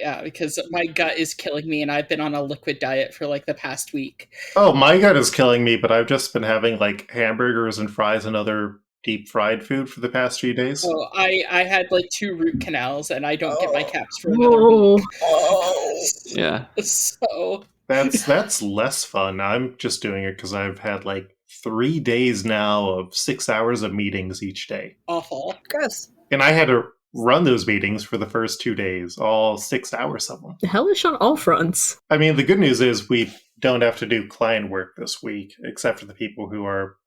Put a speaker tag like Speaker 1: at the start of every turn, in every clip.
Speaker 1: Yeah, because my gut is killing me, and I've been on a liquid diet for like the past week.
Speaker 2: Oh, my gut is killing me, but I've just been having like hamburgers and fries and other deep fried food for the past few days.
Speaker 1: Oh, I had like 2 root canals, and I don't get my caps for another
Speaker 3: Whoa.
Speaker 1: week.
Speaker 4: Yeah.
Speaker 1: So
Speaker 2: That's less fun. I'm just doing it because I've had like 3 days now of 6 hours of meetings each day.
Speaker 1: awful.
Speaker 5: Gross.
Speaker 2: And I had to run those meetings for the first 2 days, all 6 hours of them.
Speaker 3: Hellish on all fronts.
Speaker 2: I mean, the good news is we don't have to do client work this week, except for the people who are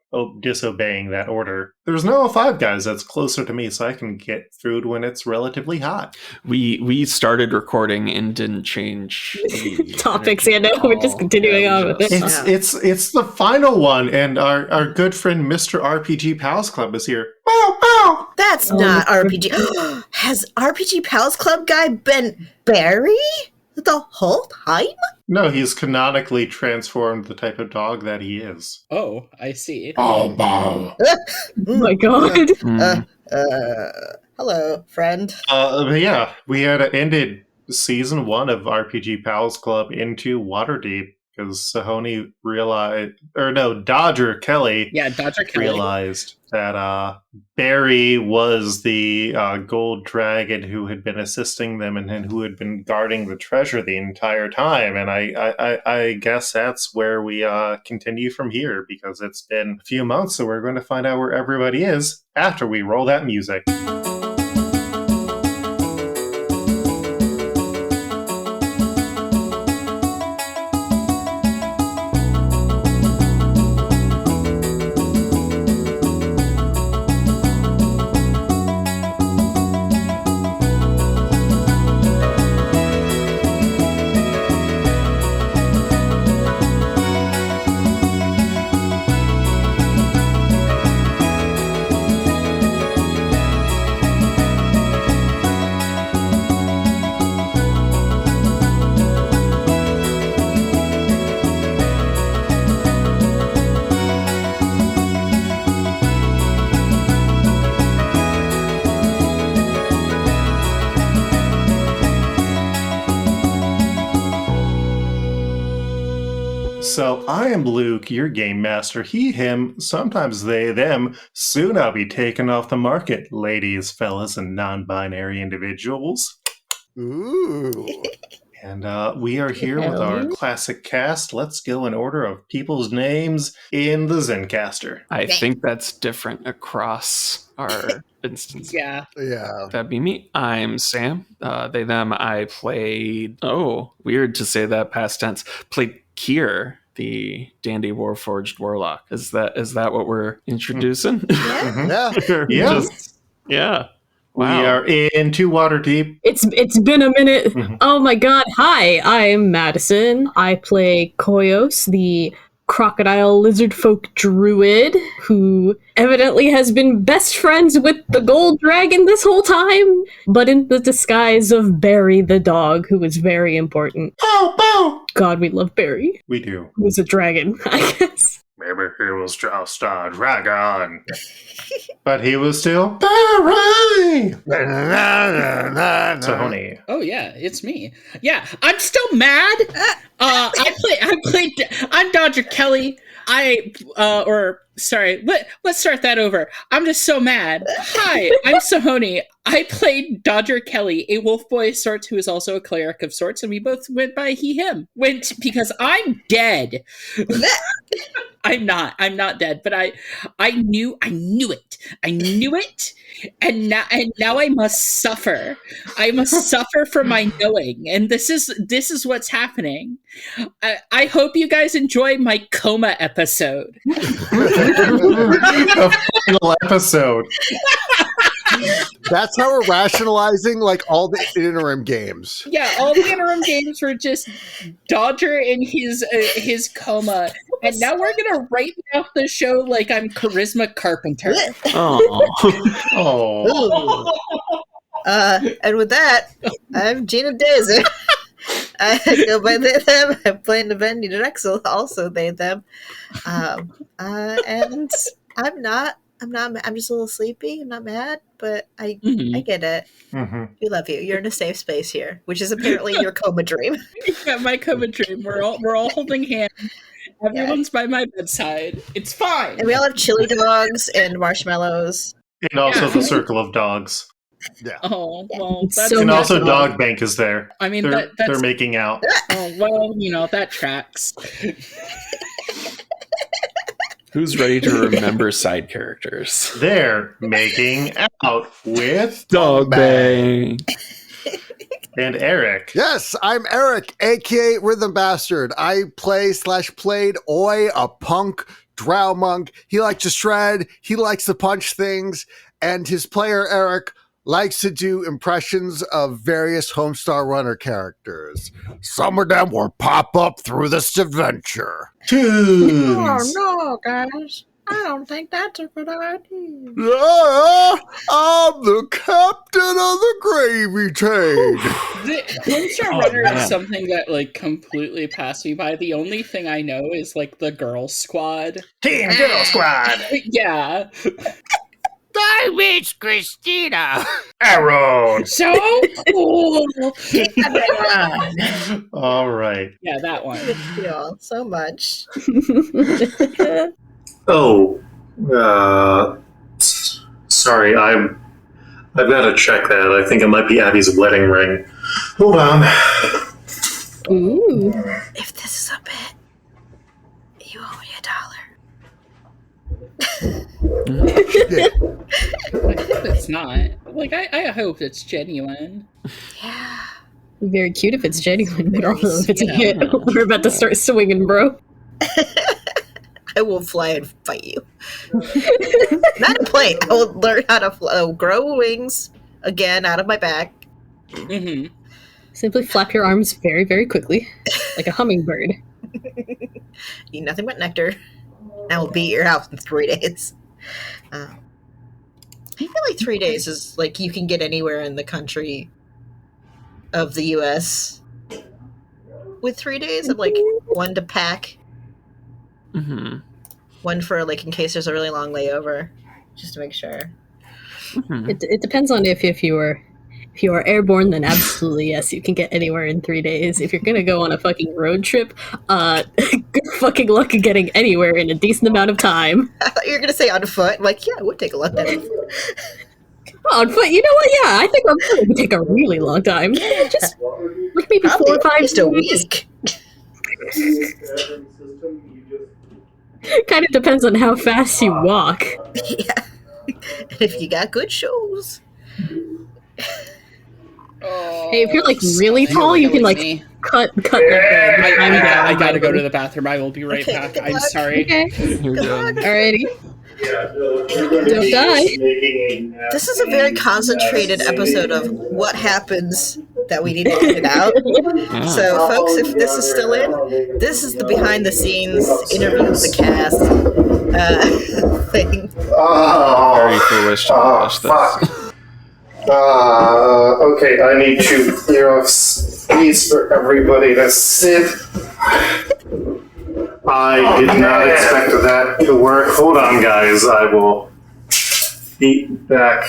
Speaker 2: disobeying that order. There's no Five Guys that's closer to me, so I can get food when it's relatively hot.
Speaker 4: We started recording and didn't change the
Speaker 3: Topics,
Speaker 4: energy
Speaker 3: yeah, no, we're
Speaker 4: at
Speaker 3: just
Speaker 4: all.
Speaker 3: continuing
Speaker 4: Yeah,
Speaker 3: on
Speaker 4: we
Speaker 3: with it.
Speaker 4: just-
Speaker 2: It's the final one, and our good friend Mr. RPG Pals Club is here. Bow, bow!
Speaker 5: That's
Speaker 3: Oh,
Speaker 5: not
Speaker 3: Mr.
Speaker 5: RPG. Has RPG Pals Club guy been Barry the whole time?
Speaker 2: No, he's canonically transformed the type of dog that he is.
Speaker 1: Oh, I see.
Speaker 2: Bow, bow.
Speaker 3: Oh my god.
Speaker 4: Mm.
Speaker 5: Hello, friend.
Speaker 2: But yeah, we had ended season 1 of RPG Pals Club into Waterdeep because Sahoni Dodger Kelly
Speaker 1: Yeah, Dodger Kelly.
Speaker 2: realized that Barry was the gold dragon who had been assisting them and who had been guarding the treasure the entire time. And I guess that's where we continue from here, because it's been a few months, so we're going to find out where everybody is after we roll that music. So I am Luke, your game master. He, him, sometimes they, them. Soon I'll be taken off the market, ladies, fellas, and non-binary individuals.
Speaker 6: Ooh.
Speaker 2: And we are here with our classic cast. Let's go in order of people's names in the Zencaster.
Speaker 4: I think that's different across our instance.
Speaker 1: Yeah.
Speaker 6: Yeah.
Speaker 4: That'd be me. I'm Sam. They, them. I played. Oh, weird to say that past tense. Played Kier, the Dandy Warforged Warlock. Is that what we're introducing?
Speaker 5: Yeah.
Speaker 6: Yeah.
Speaker 2: Yeah.
Speaker 4: Yeah. Wow.
Speaker 2: We are into Waterdeep.
Speaker 3: It's been a minute.
Speaker 2: Mhm.
Speaker 3: Oh my god. Hi, I'm Madison. I play Koyos, the crocodile lizard folk druid who evidently has been best friends with the gold dragon this whole time, but in the disguise of Barry the dog, who is very important.
Speaker 2: Bow, bow!
Speaker 3: God, we love Barry,
Speaker 2: We do.
Speaker 3: who's a dragon, I guess.
Speaker 2: Maybe he was just a dragon. But he was still Barry! Sahoni.
Speaker 1: Oh yeah, it's me. Yeah, I'm still mad. I'm Dodger Kelly. Let's start that over. I'm just so mad. Hi, I'm Sahoni. I played Dodger Kelly, a wolf boy of sorts who is also a cleric of sorts, and we both went by he, him. Because I'm dead. I'm not dead, but I knew it. I knew it, and now I must suffer. I must suffer for my knowing, and this is what's happening. I hope you guys enjoy my coma episode.
Speaker 2: The final episode.
Speaker 6: That's how we're rationalizing like all the interim games.
Speaker 1: Yeah, all the interim games were just Dodger in his coma, and now we're gonna write me off the show like I'm Charisma Carpenter.
Speaker 4: Oh.
Speaker 2: Oh.
Speaker 5: And with that, I'm Gina Daisy. I go by they, them. I'm playing the venue Drexel, also they, them. And I'm not I'm not. I'm just a little sleepy. I'm not mad, but I
Speaker 1: Mhm.
Speaker 5: get it.
Speaker 2: Mm-hmm.
Speaker 5: We love you. You're in a safe space here, which is apparently your coma dream.
Speaker 1: Yeah, my COVID dream. We're all holding hands. Everyone's by my bedside. It's fine.
Speaker 5: And we all have chili dogs and marshmallows.
Speaker 2: And also
Speaker 1: Yeah.
Speaker 2: the circle of dogs.
Speaker 6: Yeah.
Speaker 1: Oh well,
Speaker 3: It's
Speaker 1: that's
Speaker 3: so
Speaker 2: And
Speaker 3: much
Speaker 2: also
Speaker 3: fun.
Speaker 2: Dog Bank is there.
Speaker 1: I mean,
Speaker 2: They're
Speaker 1: that's
Speaker 2: making out.
Speaker 1: oh well, that tracks.
Speaker 4: Who's ready to remember side characters?
Speaker 2: They're making out with
Speaker 4: Dog Bang.
Speaker 2: and Eric.
Speaker 6: Yes, I'm Eric, aka Rhythm Bastard. I played Oi, a punk drow monk. He likes to shred, he likes to punch things, and his player Eric likes to do impressions of various Homestar Runner characters. Some of them will pop up through this adventure.
Speaker 2: Tunes.
Speaker 5: no, guys! I don't think that's a good idea.
Speaker 6: I'm the captain of the gravy train.
Speaker 1: Homestar
Speaker 4: Oh,
Speaker 1: Runner
Speaker 4: man.
Speaker 1: is something that completely passed me by. The only thing I know is the Girl Squad.
Speaker 2: Team Girl Squad.
Speaker 1: Yeah,
Speaker 6: I miss Christina.
Speaker 2: Aaron.
Speaker 1: so cool.
Speaker 2: All right.
Speaker 1: Yeah, that one.
Speaker 5: Thank you all so much.
Speaker 2: Oh, sorry. I've got to check that. I think it might be Abby's wedding ring. Hold on.
Speaker 3: Ooh.
Speaker 5: If this is a bit, you owe me
Speaker 1: I hope it's not. I hope it's genuine.
Speaker 5: $1. Yeah.
Speaker 3: Very cute if it's genuine, but also if it's a
Speaker 1: Yeah.
Speaker 3: hit, we're about to start swinging, bro.
Speaker 5: I will fly and fight you. Not a plane. I will learn how to grow wings again out of my back.
Speaker 1: Hmm.
Speaker 3: Simply flap your arms very, very quickly, like a hummingbird.
Speaker 5: Eat nothing but nectar. I will beat your house in 3 days. I feel like 3 days is you can get anywhere in the country of the U.S. with 3 days of one to pack,
Speaker 4: Mm-hmm.
Speaker 5: one for in case there's a really long layover, just to make sure.
Speaker 4: Mm-hmm.
Speaker 3: It depends on if you are airborne, then absolutely yes, you can get anywhere in 3 days. If you're gonna go on a fucking road trip, good fucking luck at getting anywhere in a decent amount of time.
Speaker 5: I thought you were gonna say on foot. I'm like, yeah, it would take a long time.
Speaker 3: On foot, you know what? Yeah, I think on foot would take a really long time. Just maybe 4 or 5
Speaker 5: just a
Speaker 3: days.
Speaker 5: week.
Speaker 3: Kind of depends on how fast you walk.
Speaker 5: Yeah. If you got good shoes.
Speaker 1: Oh,
Speaker 3: Hey, if you're really tall, you can
Speaker 1: me.
Speaker 3: cut the
Speaker 1: I gotta go to the bathroom. I will be right
Speaker 5: Okay,
Speaker 1: back.
Speaker 5: good
Speaker 1: I'm
Speaker 5: luck.
Speaker 1: sorry.
Speaker 3: Okay,
Speaker 4: You're good.
Speaker 3: alrighty.
Speaker 2: Don't
Speaker 3: die.
Speaker 5: This is a very concentrated episode of what happens that we need to edit out.
Speaker 4: Yeah.
Speaker 5: So, folks, if this is still in, this is the behind the scenes interview with the cast thing.
Speaker 4: Very foolish to publish this.
Speaker 2: Okay, I need to clear off space for everybody to sit. I did not expect that to work. Hold on, guys. I will be back.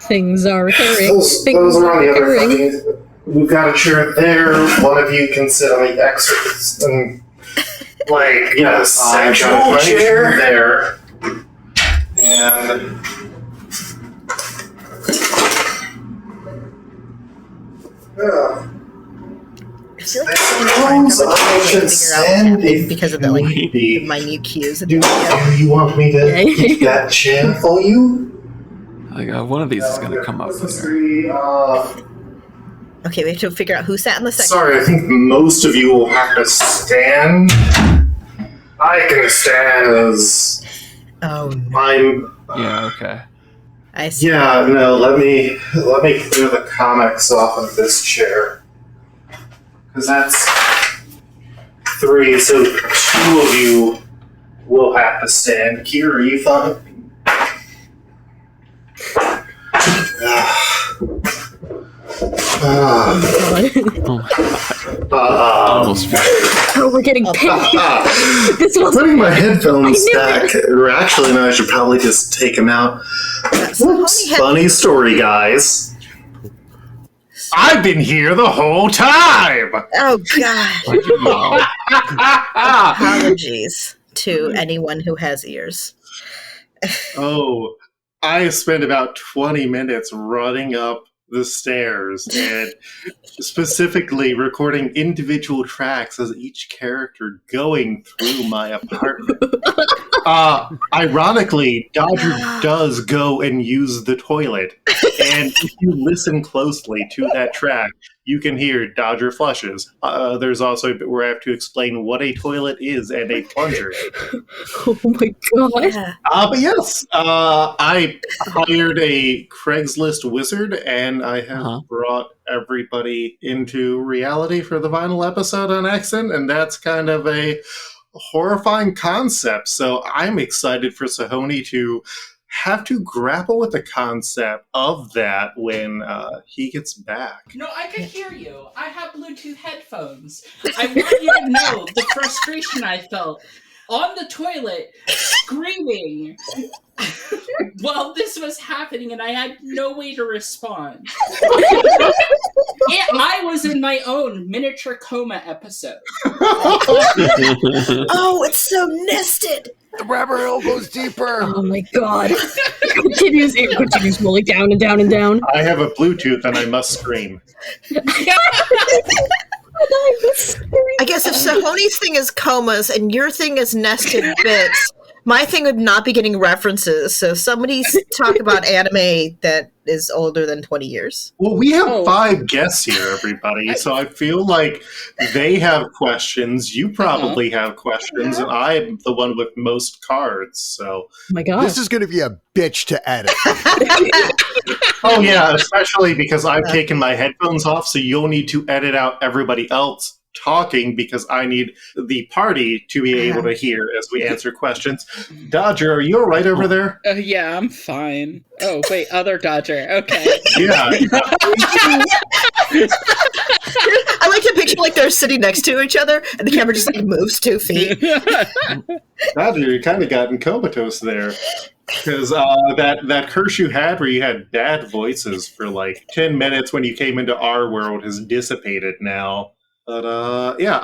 Speaker 3: Things are recurring.
Speaker 2: Those
Speaker 3: Things
Speaker 2: are on the other
Speaker 3: recurring.
Speaker 2: fucking. We've got a chair there. One of you can sit on the extras and actual chair there. And
Speaker 5: I feel like it's trying to figure out what happened because of the
Speaker 2: the
Speaker 5: minute cues in
Speaker 2: Do
Speaker 5: the video.
Speaker 2: you want me to get that chair for you?
Speaker 4: One of these is going to come up later.
Speaker 5: Okay, we have to figure out who sat in the second.
Speaker 2: Sorry, I think most of you will have to stand. I can stand as
Speaker 5: Oh, no.
Speaker 2: I'm.
Speaker 4: Yeah, okay.
Speaker 5: I see.
Speaker 2: Yeah, no. Let me clear the comics off of this chair, because that's 3. So 2 of you will have to stand. Kira, are you fine?
Speaker 3: Oh my god.
Speaker 4: Oh my god. Almost.
Speaker 3: Oh, we're getting picked. This was
Speaker 2: Putting my headphones back. Or actually, no, I should probably just take them out. Whoops. Funny story, guys. I've been here the whole time!
Speaker 5: Oh, God. Apologies to anyone who has ears.
Speaker 2: Oh, I spent about 20 minutes running up the stairs and specifically recording individual tracks as each character going through my apartment. Ironically, Dodger does go and use the toilet. And if you listen closely to that track, you can hear Dodger flushes. There's also a bit where I have to explain what a toilet is and a plunger.
Speaker 3: Oh my god.
Speaker 5: Yeah.
Speaker 2: But yes, I hired a Craigslist wizard, and I have brought everybody into reality for the final episode on accident, and that's kind of a horrifying concept. So I'm excited for Sahoni to have to grapple with the concept of that when he gets back.
Speaker 1: No, I could hear you. I have Bluetooth headphones. I want you to know the frustration I felt on the toilet, screaming while this was happening, and I had no way to respond. I was in my own miniature coma episode.
Speaker 5: Oh, it's so nested.
Speaker 6: The rabbit hole goes deeper.
Speaker 3: Oh my god. It continues rolling down and down and down.
Speaker 2: I have a Bluetooth and I must scream.
Speaker 5: I guess if Sahoni's thing is comas and your thing is nested bits, my thing would not be getting references. So somebody's talk about anime that is older than 20 years.
Speaker 2: Well, we have 5 guests here, everybody, so I feel like they have questions, you probably have questions, and I'm the one with most cards, so...
Speaker 3: Oh my god.
Speaker 6: This is going to be a bitch to edit.
Speaker 2: Oh yeah, especially because I've taken my headphones off, so you'll need to edit out everybody else talking because I need the party to be able to hear as we answer questions. Dodger, are you all right over there?
Speaker 1: Yeah, I'm fine. Oh, wait, other Dodger. Okay.
Speaker 2: Yeah.
Speaker 5: I like to picture like they're sitting next to each other and the camera just like moves 2 feet.
Speaker 2: Dodger, you kind of gotten comatose there. Because that curse you had where you had bad voices for like 10 minutes when you came into our world has dissipated now. But yeah,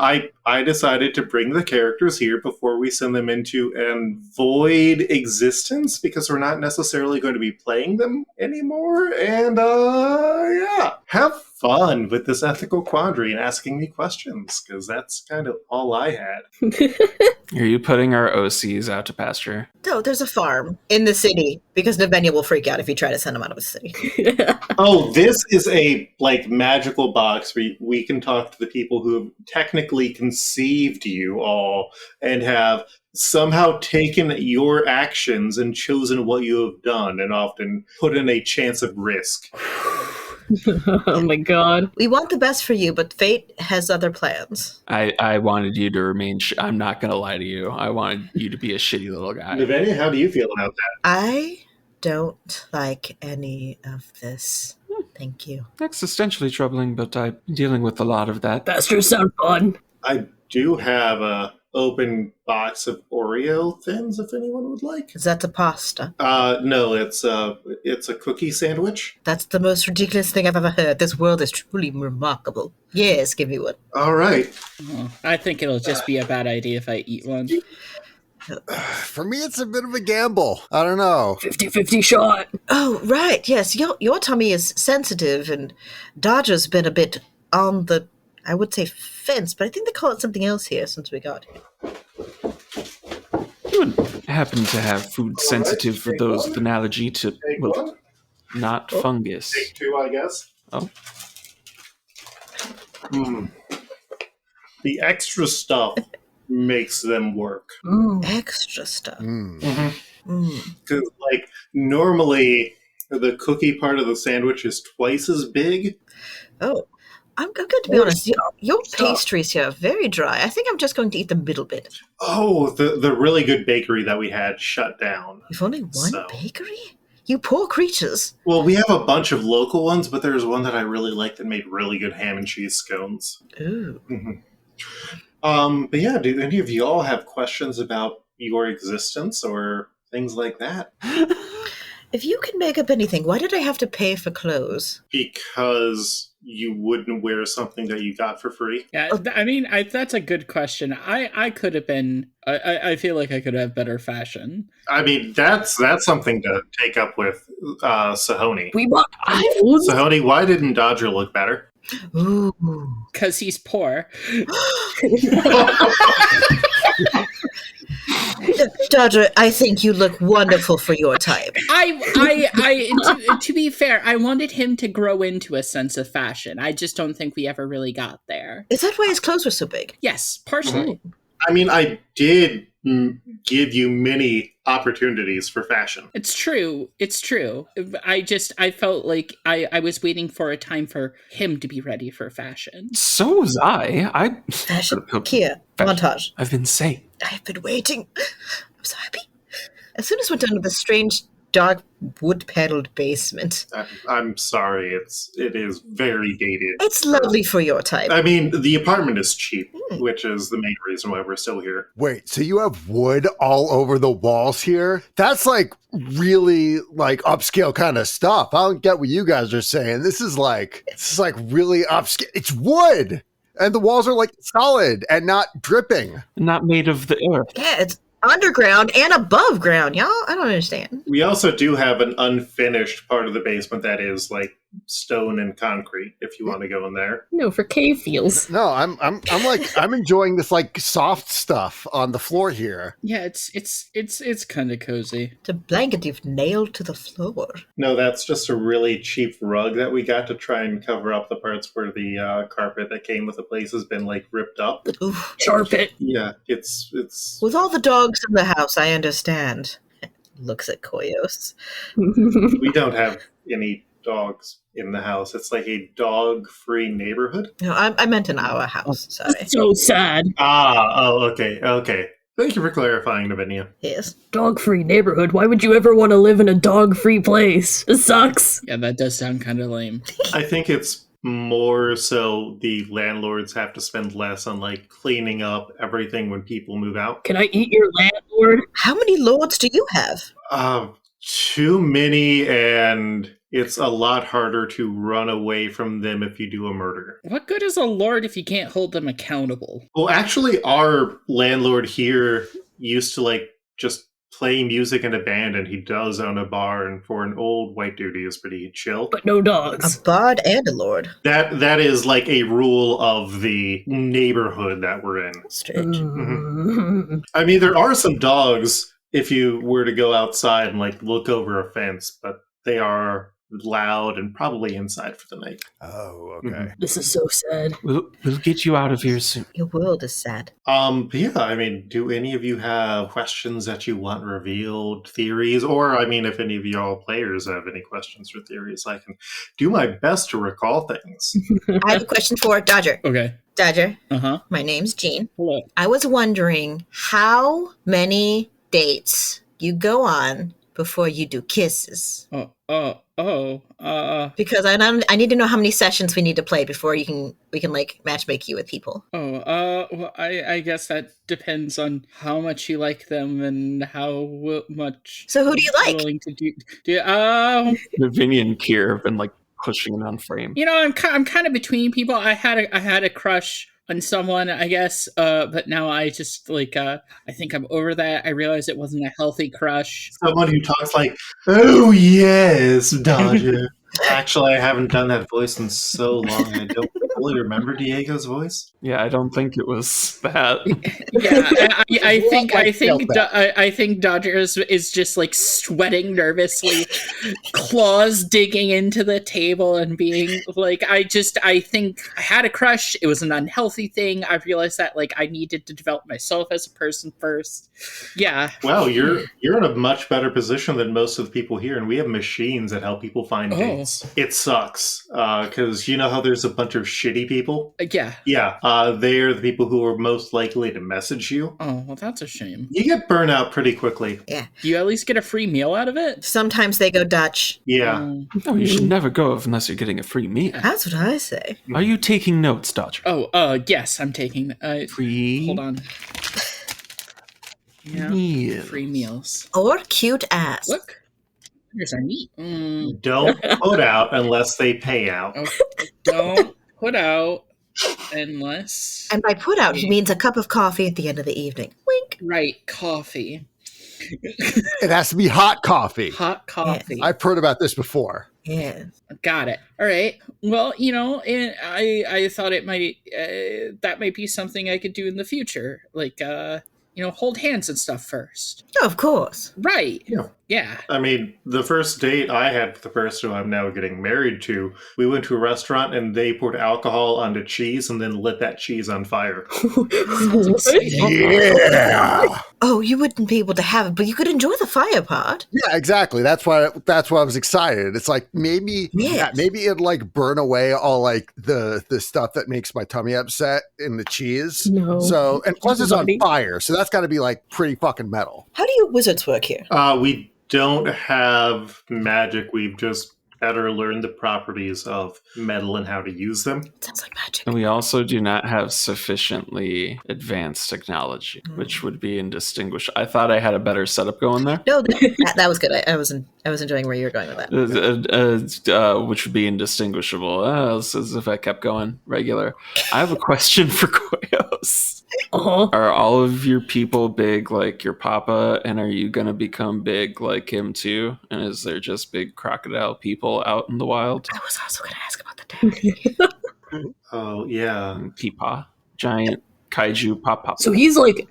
Speaker 2: I decided to bring the characters here before we send them into an void existence because we're not necessarily going to be playing them anymore. And yeah, have fun with this ethical quandary and asking me questions because that's kind of all I had.
Speaker 4: Are you putting our OCs out to pasture?
Speaker 5: No, there's a farm in the city because Navenia will freak out if you try to send them out of the city.
Speaker 2: Oh, this is a like magical box where we can talk to the people who have technically conceived you all and have somehow taken your actions and chosen what you have done and often put in a chance of risk.
Speaker 3: Oh my god.
Speaker 5: We want the best for you, but fate has other plans.
Speaker 4: I wanted you to remain... I'm not going to lie to you. I wanted you to be a shitty little guy.
Speaker 2: Navenia, how do you feel about that?
Speaker 5: I don't like any of this. Thank you.
Speaker 4: Existentially troubling, but I'm dealing with a lot of that.
Speaker 3: Bastards sound fun.
Speaker 2: I do have a open box of Oreo thins if anyone would like.
Speaker 5: Is that a pasta?
Speaker 2: No, it's a cookie sandwich.
Speaker 5: That's the most ridiculous thing I've ever heard. This world is truly remarkable. Yes, give me one.
Speaker 2: All right.
Speaker 1: Oh, I think it'll just be a bad idea if I eat one.
Speaker 6: For me, it's a bit of a gamble. I don't know.
Speaker 3: 50-50 shot.
Speaker 5: Oh, right. Yes, your tummy is sensitive, and Dodger's been a bit on the, I would say, fence, but I think they call it something else here since we got here.
Speaker 4: You would happen to have food sensitive for those with an allergy to, well, not fungus.
Speaker 2: Take 2, I guess.
Speaker 4: Oh.
Speaker 2: The extra stuff makes them work.
Speaker 5: Extra stuff.
Speaker 2: Because, like, normally the cookie part of the sandwich is twice as big.
Speaker 5: Oh, I'm going to be honest. Your pastries here are very dry. I think I'm just going to eat the middle bit.
Speaker 2: Oh, the really good bakery that we had shut down.
Speaker 5: You've only one
Speaker 2: So.
Speaker 5: bakery? You poor creatures.
Speaker 2: Well, we have a bunch of local ones, but there's one that I really like that made really good ham and cheese scones.
Speaker 5: Ooh.
Speaker 2: But yeah, do any of y'all have questions about your existence or things like that?
Speaker 5: If you can make up anything, why did I have to pay for clothes?
Speaker 2: Because you wouldn't wear something that you got for free?
Speaker 1: Yeah, I mean, that's a good question. I could have been. I feel like I could have better fashion.
Speaker 2: I mean, that's something to take up with Sahoni.
Speaker 3: We bought clothes.
Speaker 2: Sahoni, why didn't Dodger look better?
Speaker 5: Ooh.
Speaker 1: Because he's poor.
Speaker 5: Dodger, I think you look wonderful for your type.
Speaker 1: To be fair, I wanted him to grow into a sense of fashion. I just don't think we ever really got there.
Speaker 5: Is that why his clothes were so big?
Speaker 1: Yes, partially.
Speaker 2: I mean, I did give you many opportunities for fashion.
Speaker 1: It's true. I felt like I was waiting for a time for him to be ready for fashion.
Speaker 4: So was I.
Speaker 5: Fashion? Kia, montage.
Speaker 4: I've been saying.
Speaker 5: I've been waiting. I'm so happy. As soon as we're done with the strange, dark, wood-paneled basement.
Speaker 2: I'm sorry, it is very dated.
Speaker 5: It's lovely for your type.
Speaker 2: I mean, the apartment is cheap, which is the main reason why we're still here.
Speaker 6: Wait, so you have wood all over the walls here? That's like really like upscale kind of stuff. I don't get what you guys are saying. This is like really upscale. It's wood. And the walls are like solid and not dripping.
Speaker 4: Not made of the earth.
Speaker 5: Yeah, it's underground and above ground, y'all. I don't understand.
Speaker 2: We also do have an unfinished part of the basement that is like stone and concrete, if you want to go in there.
Speaker 3: No, for cave feels.
Speaker 6: No, I'm enjoying this like soft stuff on the floor here.
Speaker 1: Yeah, it's kind of cozy.
Speaker 5: It's a blanket you've nailed to the floor.
Speaker 2: No, that's just a really cheap rug that we got to try and cover up the parts where the carpet that came with the place has been like ripped up.
Speaker 5: Oof.
Speaker 3: Carpet.
Speaker 2: Yeah, it's.
Speaker 5: With all the dogs in the house, I understand. Looks at Koyos.
Speaker 2: We don't have any dogs in the house. It's like a dog-free neighborhood.
Speaker 5: No, I meant in our house. Sorry.
Speaker 3: So sad.
Speaker 2: Okay. Thank you for clarifying, Navinia.
Speaker 5: Yes.
Speaker 3: Dog-free neighborhood. Why would you ever want to live in a dog-free place? This sucks.
Speaker 1: Yeah, that does sound kind of lame.
Speaker 2: I think it's more so the landlords have to spend less on like cleaning up everything when people move out.
Speaker 3: Can I eat your landlord?
Speaker 5: How many lords do you have?
Speaker 2: Too many, and it's a lot harder to run away from them if you do a murder.
Speaker 1: What good is a lord if you can't hold them accountable?
Speaker 2: Well, actually, our landlord here used to like just play music in a band, and he does own a bar, and for an old white dude, he is pretty chill.
Speaker 3: But no dogs.
Speaker 5: A bard and a lord.
Speaker 2: That is like a rule of the neighborhood that we're in.
Speaker 5: Strange.
Speaker 2: I mean, there are some dogs if you were to go outside and like look over a fence, but they are loud and probably inside for the night.
Speaker 6: Oh, okay.
Speaker 3: This is so sad.
Speaker 4: We'll get you out of here soon.
Speaker 5: Your world is sad.
Speaker 2: But yeah, I mean, do any of you have questions that you want revealed, theories, or I mean, if any of y'all players have any questions or theories, I can do my best to recall things.
Speaker 5: I have a question for Dodger.
Speaker 1: Okay.
Speaker 5: Dodger,
Speaker 1: Uh-huh.
Speaker 5: my name's Jean.
Speaker 1: Hello.
Speaker 5: I was wondering how many dates you go on before you do kisses. Because I need to know how many sessions we need to play before we can like matchmake you with people.
Speaker 1: Well, I guess that depends on how much you like them and how much.
Speaker 5: So who do you like?
Speaker 1: Willing to do.
Speaker 4: Navinia and Kier have been like pushing it on frame.
Speaker 1: You know, I'm kind of between people. I had a crush on someone, I guess, but now I just like I think I'm over that. I realized it wasn't a healthy crush.
Speaker 2: Someone who talks like, "Oh yes, Dodger." Actually, I haven't done that voice in so long. I don't fully remember Diego's voice.
Speaker 4: Yeah, I don't think it was that.
Speaker 1: Yeah, I think Dodger is just like sweating nervously, claws digging into the table and being like, I think I had a crush. It was an unhealthy thing. I realized that like I needed to develop myself as a person first. Yeah.
Speaker 2: Wow, you're in a much better position than most of the people here, and we have machines that help people find dates. It sucks because you know how there's a bunch of shitty people?
Speaker 1: Yeah.
Speaker 2: Yeah, they're the people who are most likely to message you.
Speaker 1: Oh, well, that's a shame.
Speaker 2: You get burnt out pretty quickly.
Speaker 1: Do you at least get a free meal out of it?
Speaker 5: Sometimes they go Dutch.
Speaker 2: Yeah.
Speaker 4: No, you should never go unless you're getting a free meal.
Speaker 5: That's what I say.
Speaker 4: Are you taking notes, Dodger?
Speaker 1: Yes, I'm taking.
Speaker 4: Free.
Speaker 1: Hold on. Yeah,
Speaker 4: meals.
Speaker 1: free meals.
Speaker 5: Or cute ass.
Speaker 1: Look, here's our meat.
Speaker 2: Don't put out unless they pay out.
Speaker 1: Oh, don't put out unless.
Speaker 5: And by put out, he means a cup of coffee at the end of the evening. Wink.
Speaker 1: Right, coffee.
Speaker 6: It has to be hot coffee.
Speaker 1: Hot coffee.
Speaker 6: I've heard about this before.
Speaker 5: Yeah.
Speaker 1: Got it. All right. Well, I thought it might that might be something I could do in the future, like hold hands and stuff first.
Speaker 5: Oh, of course.
Speaker 1: Right.
Speaker 2: Yeah.
Speaker 1: Yeah.
Speaker 2: I mean, the first date I had with the person who I'm now getting married to, we went to a restaurant and they poured alcohol onto cheese and then lit that cheese on fire.
Speaker 6: Yeah.
Speaker 5: Oh, you wouldn't be able to have it, but you could enjoy the fire part.
Speaker 6: Yeah, exactly. That's why I was excited. It's like maybe it'd like burn away all like the stuff that makes my tummy upset in the cheese.
Speaker 3: No.
Speaker 6: So, and plus it's on fire, so that's got to be like pretty fucking metal.
Speaker 5: How do you wizards work here?
Speaker 2: We don't have magic. We've just better learned the properties of metal and how to use them.
Speaker 5: Sounds like magic.
Speaker 4: And we also do not have sufficiently advanced technology, which would be indistinguishable. I thought I had a better setup going there.
Speaker 5: No, that was good. I was enjoying where you were going with that.
Speaker 4: Which would be indistinguishable. As if I kept going regular. I have a question for Koyos.
Speaker 3: Uh-huh.
Speaker 4: Are all of your people big like your papa, and are you going to become big like him too? And is there just big crocodile people out in the wild?
Speaker 5: I was also going to ask about the daddy.
Speaker 2: Oh, yeah.
Speaker 4: Peepaw. Giant kaiju pop.
Speaker 3: So he's like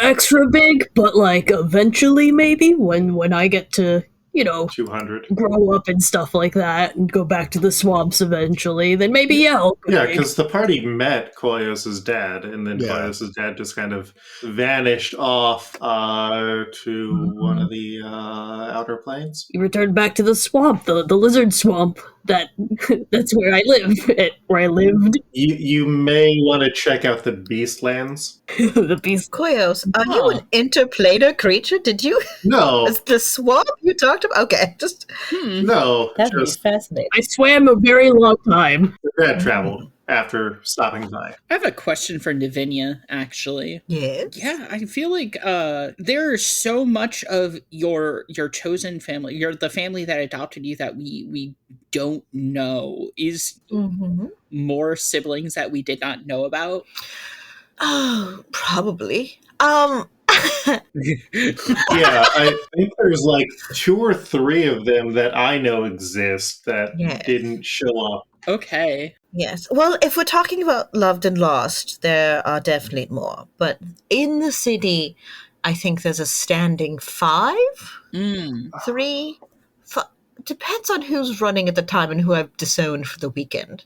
Speaker 3: extra big, but like eventually maybe when I get to
Speaker 2: 200.
Speaker 3: grow up and stuff like that and go back to the swamps eventually, then maybe I'll go
Speaker 2: Yeah,
Speaker 3: big.
Speaker 2: because the party met Koyos' dad, and then
Speaker 6: Yeah.
Speaker 2: Koyos' dad just kind of vanished off to one of the outer planes.
Speaker 3: You returned back to the swamp, the lizard swamp. That's where I live. Where I lived.
Speaker 2: You may want to check out the Beastlands.
Speaker 3: The beast.
Speaker 5: Koyos, are you an interplanar creature? Did you?
Speaker 2: No,
Speaker 5: Is the swamp you talked about? Okay, just
Speaker 2: no,
Speaker 5: that'd be
Speaker 2: just
Speaker 5: fascinating.
Speaker 3: I swam a very long time.
Speaker 2: the dad traveled after stopping by.
Speaker 1: I have a question for Navinia, actually.
Speaker 5: Yes.
Speaker 1: Yeah, I feel like there's so much of your chosen family, the family that adopted you, that we don't know. Is more siblings that we did not know about?
Speaker 5: Oh, probably.
Speaker 2: Yeah, I think there's like 2 or 3 of them that I know exist that
Speaker 5: Yes.
Speaker 2: didn't show up.
Speaker 1: Okay.
Speaker 5: Yes. Well, if we're talking about loved and lost, there are definitely more. But in the city, I think there's a standing 5, 3, 5. Depends on who's running at the time and who I've disowned for the weekend.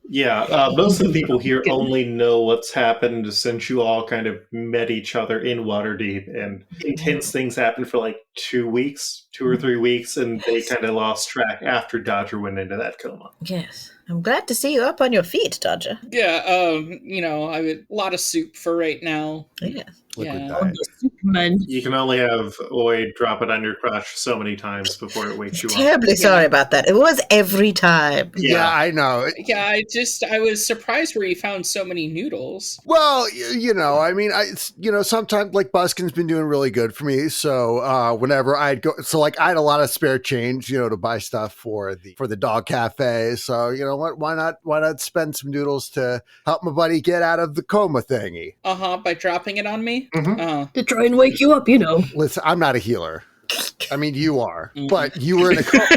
Speaker 2: Yeah, most of the people here only know what's happened since you all kind of met each other in Waterdeep, and intense things happened for like 2 weeks, 2 or 3 weeks, and they kind of lost track after Dodger went into that coma.
Speaker 5: Yes. I'm glad to see you up on your feet, Dodger.
Speaker 1: Yeah, I would a lot of soup for right now.
Speaker 5: Yes.
Speaker 6: Liquid
Speaker 1: Yeah.
Speaker 6: diet.
Speaker 3: Superman.
Speaker 2: You can only have Oi drop it on your crotch so many times before it wakes you up.
Speaker 5: Terribly sorry about that. It was every time.
Speaker 6: Yeah, I know.
Speaker 1: Yeah, I was surprised where you found so many noodles.
Speaker 6: Well, I mean, sometimes like Buskin's been doing really good for me. So whenever I'd go, so like I had a lot of spare change, to buy stuff for the dog cafe. So what? Why not spend some noodles to help my buddy get out of the coma thingy?
Speaker 1: By dropping it on me.
Speaker 3: To try and wake you up,
Speaker 6: Listen, I'm not a healer. I mean, you are, but you were in a coma.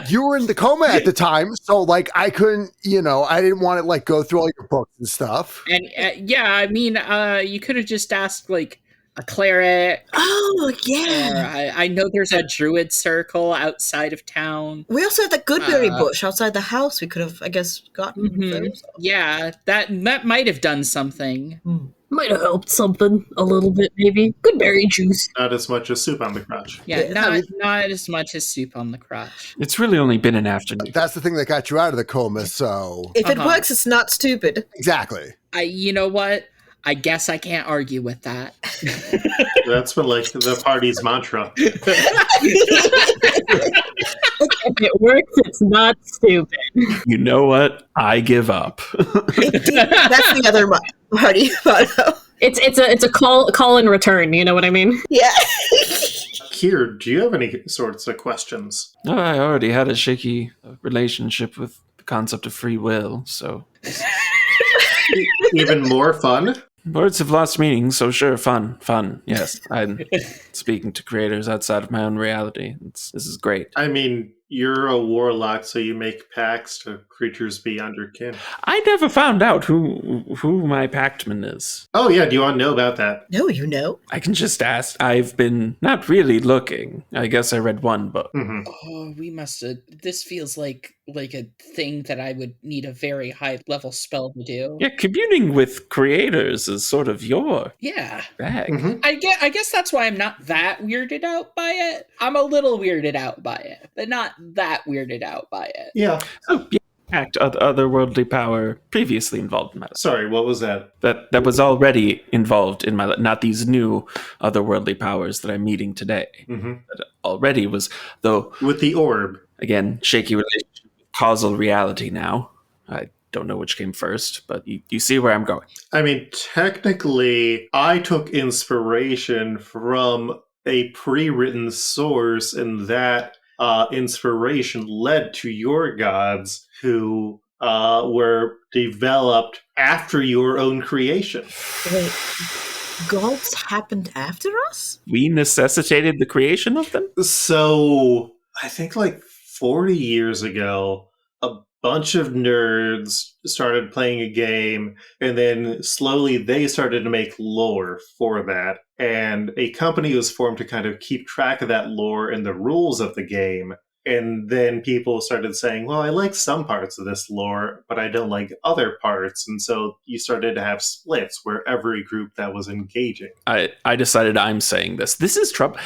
Speaker 6: You were in the coma at the time, so like I couldn't, I didn't want to like go through all your books and stuff.
Speaker 1: And I mean, you could have just asked like a cleric.
Speaker 5: Oh,
Speaker 1: Or
Speaker 5: yeah.
Speaker 1: I know there's a druid circle outside of town.
Speaker 5: We also had the goodberry
Speaker 1: Uh,
Speaker 5: bush outside the house. We could have, I guess, gotten those.
Speaker 1: Yeah, that might have done something.
Speaker 3: Might have helped something a little bit, maybe. Good berry juice.
Speaker 2: Not as much as soup on the crotch.
Speaker 1: Yeah,
Speaker 5: Yeah,
Speaker 1: not
Speaker 6: I mean-
Speaker 1: not as much as soup on the crotch.
Speaker 4: It's really only been an afternoon.
Speaker 6: That's the thing that got you out of the coma, so.
Speaker 5: If it
Speaker 1: Uh-huh.
Speaker 5: works, it's not stupid.
Speaker 6: Exactly.
Speaker 1: You know what? I guess I can't argue with that.
Speaker 2: That's what like the party's mantra.
Speaker 3: If it works, it's not stupid.
Speaker 4: You know what? I give up.
Speaker 5: Indeed, that's the other party motto.
Speaker 3: It's a call and return. You know what I mean?
Speaker 5: Yeah.
Speaker 2: Kier, do you have any sorts of questions?
Speaker 4: Oh, I already had a shaky relationship with the concept of free will, so
Speaker 2: Even more fun?
Speaker 4: words have lost meaning, so sure, fun, yes. I'm speaking to creators outside of my own reality. This is great.
Speaker 2: I mean, you're a warlock, so you make pacts to creatures beyond your kin.
Speaker 4: I never found out who my pactman is.
Speaker 2: Oh yeah, do you want to know about that?
Speaker 5: No, you know.
Speaker 4: I can just ask. I've been not really looking. I guess I read one book.
Speaker 2: Hmm.
Speaker 1: Oh, we must have. This feels like a thing that I would need a very high level spell to do.
Speaker 4: Yeah, communing with creators is sort of your
Speaker 1: Yeah.
Speaker 4: bag.
Speaker 2: Hmm.
Speaker 1: I guess that's why I'm not that weirded out by it. I'm a little weirded out by it, but not that weirded out by it.
Speaker 2: Yeah.
Speaker 4: So, yeah, act otherworldly power previously involved in my life.
Speaker 2: Sorry, what was that?
Speaker 4: That was already involved in my life, not these new otherworldly powers that I'm meeting today.
Speaker 2: Hmm.
Speaker 4: That already was, though,
Speaker 2: With the orb.
Speaker 4: again, shaky relationship with causal reality now. I don't know which came first, but you see where I'm going.
Speaker 2: I mean, technically, I took inspiration from a pre-written source, and that inspiration led to your gods, who were developed after your own creation.
Speaker 5: Wait, gods happened after us?
Speaker 4: We necessitated the creation of them?
Speaker 2: So, I think like 40 years ago, a bunch of nerds started playing a game, and then slowly they started to make lore for that. And a company was formed to kind of keep track of that lore and the rules of the game. And then people started saying, well, I like some parts of this lore, but I don't like other parts. And so you started to have splits where every group that was engaging.
Speaker 4: I decided I'm saying this. This is trouble.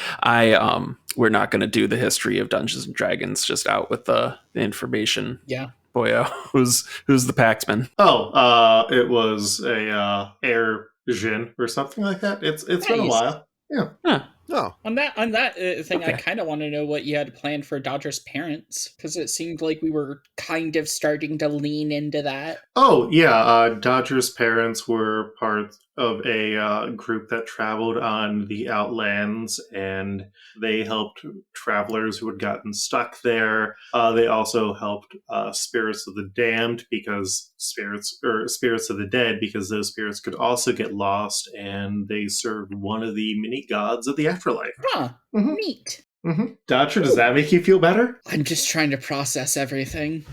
Speaker 4: We're not going to do the history of Dungeons and Dragons just out with the information.
Speaker 1: Yeah.
Speaker 4: Boyo, who's the Paxman?
Speaker 2: Oh, it was a Air Jin or something like that. It's been a
Speaker 1: Nice.
Speaker 2: while. Yeah.
Speaker 4: Huh.
Speaker 6: Oh.
Speaker 1: On that thing, I
Speaker 4: Okay.
Speaker 1: kind of want to know what you had planned for Dodger's parents, because it seemed like we were kind of starting to lean into that.
Speaker 2: Oh, yeah. Dodger's parents were part of a group that traveled on the Outlands, and they helped travelers who had gotten stuck there. They also helped spirits of the damned, because spirits of the dead, because those spirits could also get lost, and they served one of the mini gods of the afterlife.
Speaker 1: Huh.
Speaker 2: Mhm.
Speaker 1: Neat.
Speaker 2: Dodger, does that make you feel better?
Speaker 1: I'm just trying to process everything.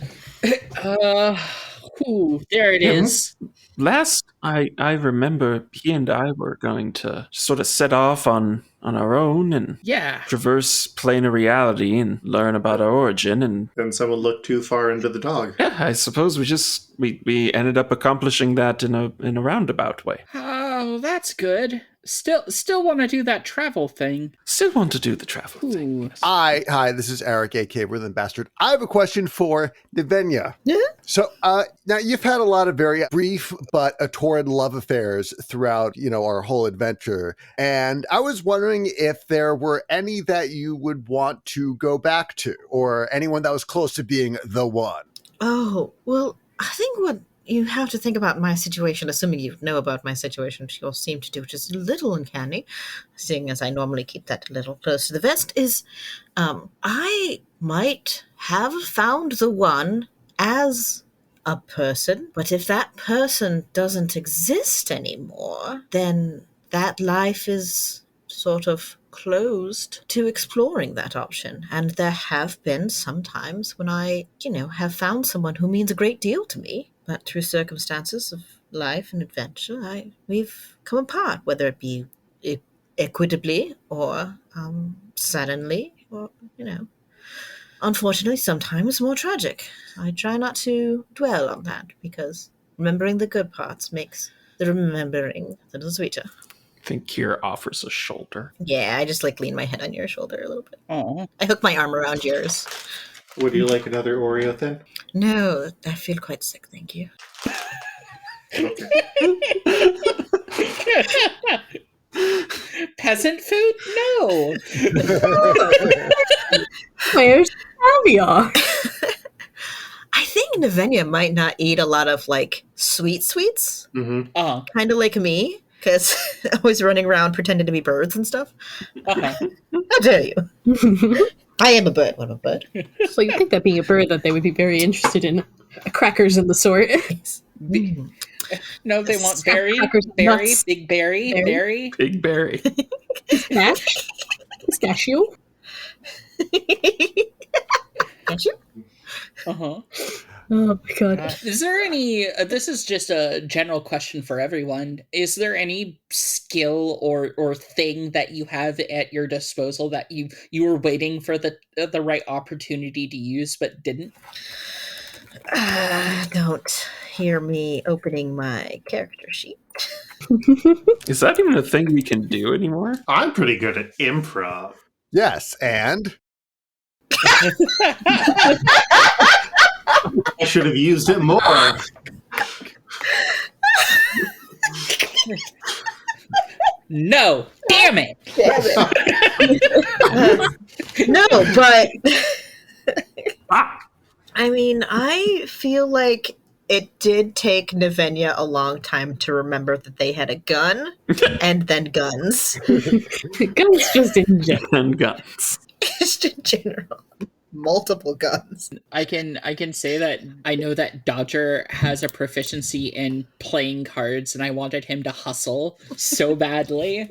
Speaker 1: There it
Speaker 2: Yeah.
Speaker 1: is.
Speaker 4: Last I remember, he and I were going to sort of set off on our own and
Speaker 1: Yeah.
Speaker 4: traverse planar reality and learn about our origin. And
Speaker 2: Then someone looked too far into the dog.
Speaker 4: yeah, I suppose we ended up accomplishing that in a roundabout way.
Speaker 1: Oh, that's good. Still want to do that travel thing.
Speaker 4: Still want to do the travel thing.
Speaker 1: Ooh.
Speaker 4: yes.
Speaker 6: Hi, this is Eric, aka Rhythm Bastard. I have a question for Nivenya.
Speaker 5: Yeah.
Speaker 6: So, now you've had a lot of very brief but torrid love affairs throughout, our whole adventure. And I was wondering if there were any that you would want to go back to, or anyone that was close to being the one.
Speaker 5: Oh, well, I think what you have to think about my situation, assuming you know about my situation, which you all seem to do, which is a little uncanny, seeing as I normally keep that a little close to the vest, is I might have found the one as a person, but if that person doesn't exist anymore, then that life is sort of closed to exploring that option. And there have been some times when I, have found someone who means a great deal to me, but through circumstances of life and adventure, we've come apart, whether it be equitably or suddenly, or, unfortunately, sometimes more tragic. I try not to dwell on that because remembering the good parts makes the remembering a little sweeter.
Speaker 4: I think Kier offers a shoulder.
Speaker 5: Yeah, I just lean my head on your shoulder a little bit.
Speaker 1: Oh.
Speaker 5: I hook my arm around yours.
Speaker 2: Would you like another Oreo thin?
Speaker 5: No, I feel quite sick, thank you.
Speaker 1: Peasant food? No.
Speaker 3: Where's caviar?
Speaker 5: I think Navenia might not eat a lot of sweets,
Speaker 1: Uh-huh.
Speaker 5: kind of like me, because I was running around pretending to be birds and stuff.
Speaker 1: Uh-huh.
Speaker 5: How dare you? I am a bird. What a bird.
Speaker 3: So you think that being a bird that they would be very interested in crackers and the sort.
Speaker 1: No, they want berry,
Speaker 3: Crackers,
Speaker 1: berry,
Speaker 3: nuts.
Speaker 1: big berry, berry.
Speaker 4: Big berry.
Speaker 3: Pistachio?
Speaker 5: Can't you?
Speaker 1: Uh-huh.
Speaker 3: Oh my god.
Speaker 1: Is there any, this is just a general question for everyone, is there any skill or thing that you have at your disposal that you were waiting for the right opportunity to use but didn't?
Speaker 5: Don't hear me opening my character sheet.
Speaker 4: Is that even a thing we can do anymore?
Speaker 2: I'm pretty good at improv.
Speaker 6: Yes, and
Speaker 2: I should have used it more.
Speaker 1: No, damn it.
Speaker 5: No, but I mean, I feel like it did take Navenia a long time to remember that they had a gun and then guns.
Speaker 3: Guns just in general.
Speaker 4: And guns.
Speaker 5: Just in general. Multiple guns.
Speaker 1: I can say that I know that Dodger has a proficiency in playing cards, and I wanted him to hustle so badly.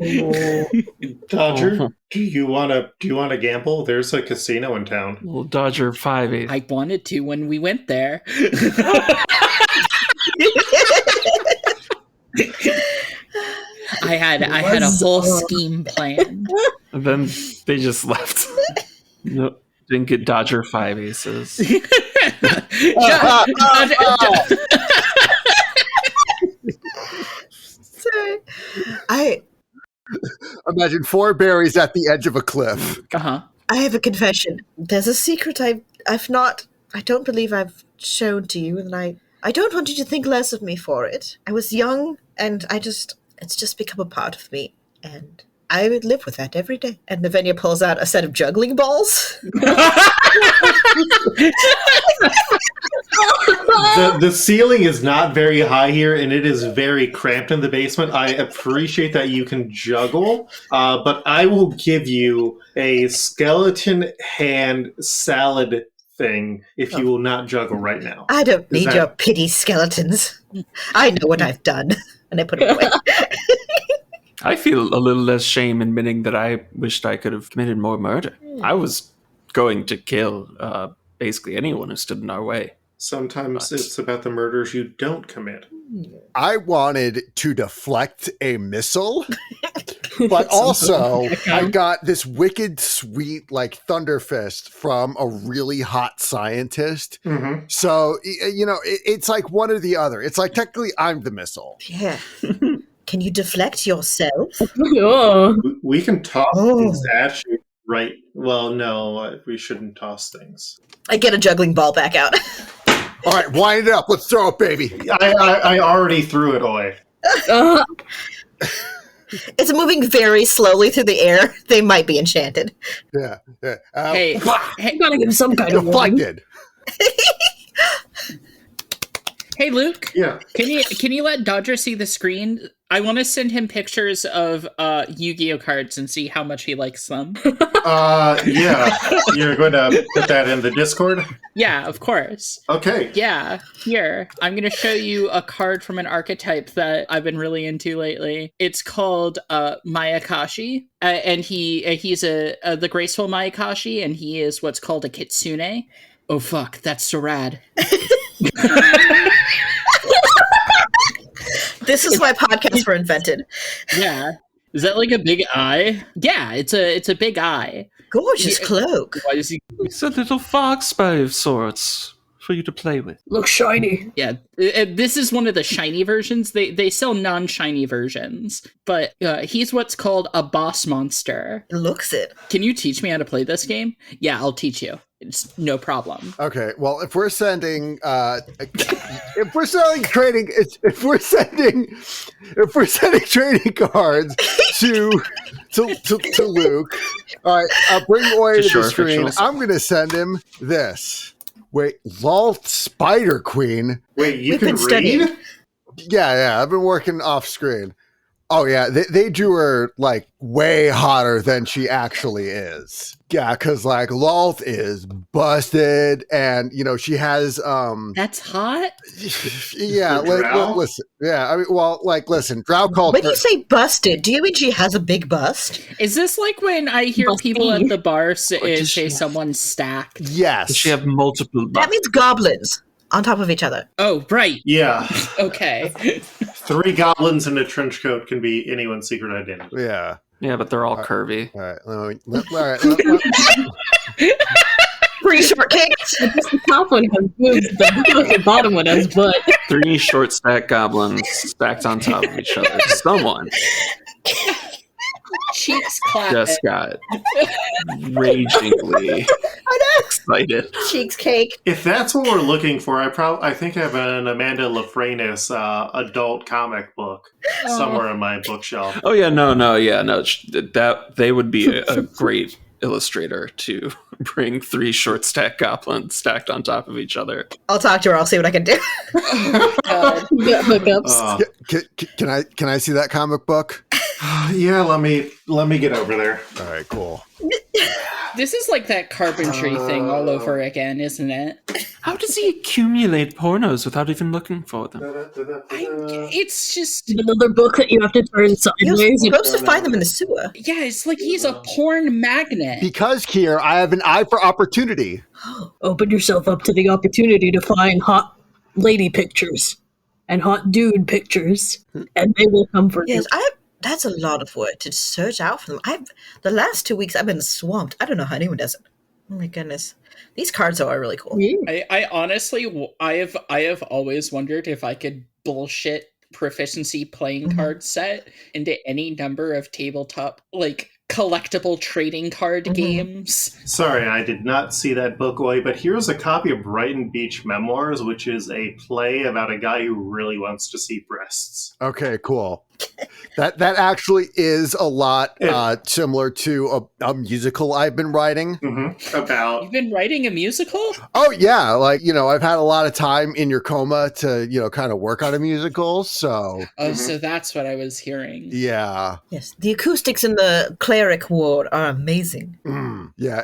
Speaker 2: Dodger, do you wanna gamble? There's a casino in town.
Speaker 4: Little Dodger 5-8.
Speaker 1: I wanted to when we went there. I had a whole scheme planned.
Speaker 4: And then they just left. Nope. Didn't get Dodger 5 aces.
Speaker 5: Sorry. I
Speaker 6: imagine 4 berries at the edge of a cliff.
Speaker 1: Uh-huh.
Speaker 5: I have a confession. There's a secret I don't believe I've shown to you, and I don't want you to think less of me for it. I was young, and it's just become a part of me, and I would live with that every day. And Navenia pulls out a set of juggling balls.
Speaker 2: The ceiling is not very high here, and it is very cramped in the basement. I appreciate that you can juggle, but I will give you a skeleton hand salad thing if you will not juggle right now.
Speaker 5: I don't need your pity skeletons. I know what I've done. And I put it away.
Speaker 4: I feel a little less shame admitting that I wished I could have committed more murder. I was going to kill basically anyone who stood in our way.
Speaker 2: Sometimes it's about the murders you don't commit.
Speaker 6: I wanted to deflect a missile, but also I got this wicked sweet thunder fist from a really hot scientist.
Speaker 2: Mm-hmm.
Speaker 6: So, it's like one or the other. It's like technically I'm the missile.
Speaker 5: Yeah. Can you deflect yourself?
Speaker 3: Oh.
Speaker 2: We can toss things at you, right? Well, no, we shouldn't toss things.
Speaker 5: I get a juggling ball back out.
Speaker 6: All right, wind it up. Let's throw it, baby.
Speaker 2: I already threw it away.
Speaker 5: It's moving very slowly through the air. They might be enchanted.
Speaker 6: Yeah.
Speaker 1: Hey,
Speaker 3: Gotta give some kind of warning.
Speaker 6: Deflected.
Speaker 1: Hey, Luke.
Speaker 2: Yeah.
Speaker 1: Can you let Dodger see the screen? I want to send him pictures of Yu-Gi-Oh cards and see how much he likes them.
Speaker 2: Yeah. You're going to put that in the Discord?
Speaker 1: Yeah, of course.
Speaker 2: Okay.
Speaker 1: Yeah, here. I'm going to show you a card from an archetype that I've been really into lately. It's called Mayakashi, and he's the graceful Mayakashi, and he is what's called a kitsune. Oh, fuck, that's so rad.
Speaker 5: This is why podcasts were invented.
Speaker 1: Yeah. Is that like a big eye? Yeah, it's a big eye.
Speaker 5: Gorgeous
Speaker 1: Yeah.
Speaker 5: cloak.
Speaker 1: Why does he?
Speaker 4: It's a little fox bow of sorts for you to play with.
Speaker 3: Looks shiny.
Speaker 1: Yeah, this is one of the shiny versions. They sell non-shiny versions, but he's what's called a boss monster.
Speaker 5: It looks it.
Speaker 1: Can you teach me how to play this game? Yeah, I'll teach you. It's no problem.
Speaker 6: Okay, well, if we're sending trading cards to Luke, all right, I'll bring Oi to the screen. I'm going to send him this. Wait, lol, Spider Queen.
Speaker 2: Wait, you
Speaker 5: We've
Speaker 2: can
Speaker 5: been
Speaker 2: read?
Speaker 5: studying.
Speaker 6: Yeah, I've been working off screen. Oh yeah, they drew her like way hotter than she actually is. Yeah, because like Lolth is busted, and you know she has
Speaker 1: That's hot.
Speaker 6: yeah.
Speaker 2: Drow?
Speaker 6: Listen, yeah. I mean, well, like listen, Drow called
Speaker 5: When
Speaker 6: her.
Speaker 5: you say busted, do you mean she has a big bust?
Speaker 1: Is this like when I hear
Speaker 3: Must
Speaker 1: people
Speaker 3: be.
Speaker 1: at the bar
Speaker 4: does
Speaker 1: say
Speaker 4: she-
Speaker 1: someone's stacked?
Speaker 6: Yes,
Speaker 4: Does she have multiple
Speaker 5: That means goblins on top of each other.
Speaker 1: Oh, right.
Speaker 2: Yeah.
Speaker 1: Okay.
Speaker 2: 3 goblins in a trench coat can be anyone's secret identity.
Speaker 6: yeah.
Speaker 4: Yeah, but they're all curvy.
Speaker 6: All right,
Speaker 5: Pretty short cakes.
Speaker 3: The top one has boobs, the bottom one has butt.
Speaker 4: 3 short stack goblins stacked on top of each other. Someone
Speaker 1: Cheeks clapping.
Speaker 4: just got ragingly excited.
Speaker 5: Cheeks cake.
Speaker 2: If that's what we're looking for, I think I have an Amanda Lafrenis adult comic book somewhere in my bookshelf.
Speaker 4: Oh yeah, no, that they would be a great illustrator to bring 3 short stack goblins stacked on top of each other.
Speaker 5: I'll talk to her. I'll see what I can do.
Speaker 1: God.
Speaker 3: You got hookups.
Speaker 6: can I see that comic book?
Speaker 2: Yeah, let me get over there.
Speaker 6: All right, cool.
Speaker 1: This is like that carpentry thing all over again, isn't it?
Speaker 4: How does he accumulate pornos without even looking for them?
Speaker 1: It's just,
Speaker 3: Another book that you have to turn
Speaker 5: You're
Speaker 3: sideways.
Speaker 5: supposed to find them in the sewer.
Speaker 1: yeah, it's like he's a porn magnet.
Speaker 6: Because here I have an eye for opportunity.
Speaker 3: Open yourself up to the opportunity to find hot lady pictures and hot dude pictures, and they will come for
Speaker 5: Yes,
Speaker 3: you.
Speaker 5: that's a lot of work to search out for them. The last 2 weeks I've been swamped. I don't know how anyone does it. Oh my goodness. These cards are really cool.
Speaker 3: Yeah.
Speaker 1: I honestly, I have always wondered if I could bullshit proficiency playing card set into any number of tabletop, like, collectible trading card games.
Speaker 2: Sorry, I did not see that book, Oi, but here's a copy of Brighton Beach Memoirs, which is a play about a guy who really wants to see breasts.
Speaker 6: Okay, cool. That actually is a lot similar to a musical I've been writing.
Speaker 2: About
Speaker 1: You've been writing a musical?
Speaker 6: Oh yeah, like I've had a lot of time in your coma to kind of work on a musical. So
Speaker 1: Oh, so that's what I was hearing.
Speaker 6: yeah,
Speaker 5: Yes, the acoustics in the cleric ward are amazing.
Speaker 6: yeah,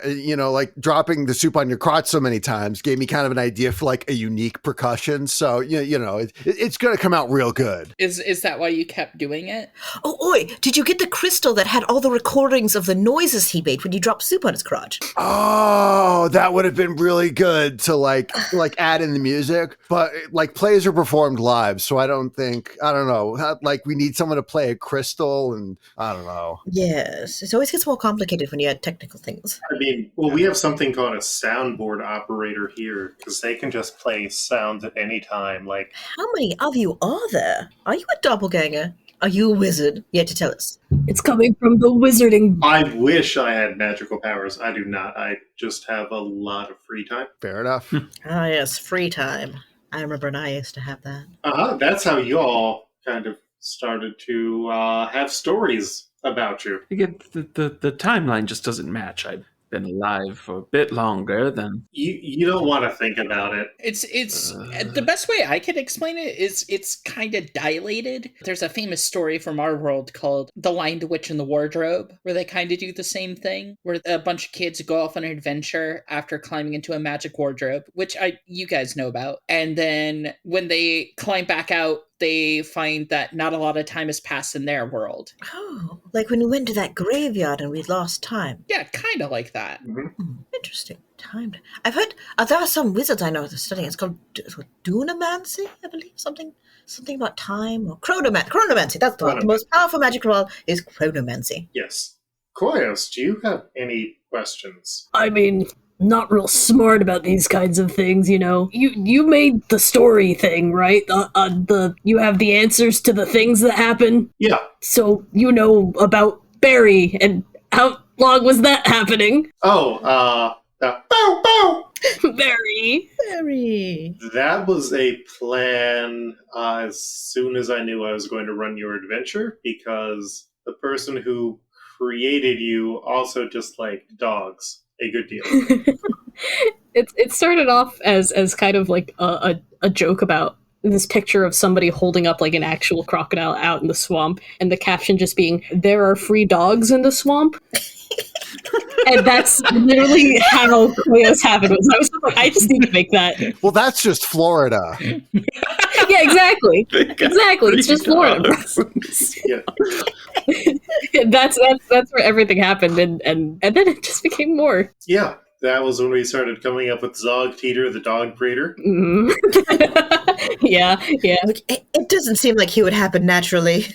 Speaker 6: like dropping the soup on your crotch so many times gave me kind of an idea for like a unique percussion. So it's gonna come out real good.
Speaker 1: Is that why you kept doing it?
Speaker 5: Oh, Oi, did you get the crystal that had all the recordings of the noises he made when you dropped soup on his crotch?
Speaker 6: Oh, that would have been really good to like add in the music, but like plays are performed live, so I don't know. Like we need someone to play a crystal, and I don't know.
Speaker 5: Yes, it always gets more complicated when you add technical things.
Speaker 2: I mean, well, we have something called a soundboard operator here because they can just play sounds at any time. Like,
Speaker 5: How many of you are there? Are you a doppelganger? Are you a wizard? You have to tell us.
Speaker 3: It's coming from the wizarding.
Speaker 2: I wish I had magical powers. I do not. I just have a lot of free time.
Speaker 6: Fair enough.
Speaker 5: Ah, yes, free time. I remember when I used to have that.
Speaker 2: That's how you all kind of started to have stories about you.
Speaker 4: Again, the timeline just doesn't match. I've been alive for a bit longer than
Speaker 2: You don't want to think about it.
Speaker 1: It's the best way I can explain it is it's kind of dilated. There's a famous story from our world called The Lion, the Witch, and the Wardrobe, where they kind of do the same thing, where a bunch of kids go off on an adventure after climbing into a magic wardrobe, which you guys know about. And then when they climb back out, they find that not a lot of time has passed in their world.
Speaker 5: Oh, like when we went to that graveyard and we lost time.
Speaker 1: Yeah, kind of like that.
Speaker 5: Interesting. Timed. I've heard there are some wizards I know that are studying. It's called Dunamancy, I believe. Something about time or chronomancy. That's the one. The most powerful magic role is chronomancy.
Speaker 2: Yes. Koyos, do you have any questions?
Speaker 3: I mean, not real smart about these kinds of things, you know. You made the story thing, right? You have the answers to the things that happen.
Speaker 2: Yeah.
Speaker 3: So you know about Barry, and how long was that happening?
Speaker 2: Oh, bow, bow!
Speaker 3: Barry.
Speaker 2: That was a plan as soon as I knew I was going to run your adventure, because the person who created you also just liked dogs a good deal.
Speaker 3: It started off as kind of like a joke about this picture of somebody holding up like an actual crocodile out in the swamp, and the caption just being, "There are free dogs in the swamp." And that's literally how Koyos happened. I was like, I just need to make that.
Speaker 6: Well, that's just Florida.
Speaker 3: Yeah, exactly. Exactly. It's just Florida.
Speaker 2: Yeah.
Speaker 3: that's where everything happened, and then it just became more.
Speaker 2: Yeah, that was when we started coming up with Zog Teeter, the dog breeder.
Speaker 3: Mm-hmm. yeah.
Speaker 5: It doesn't seem like he would happen naturally.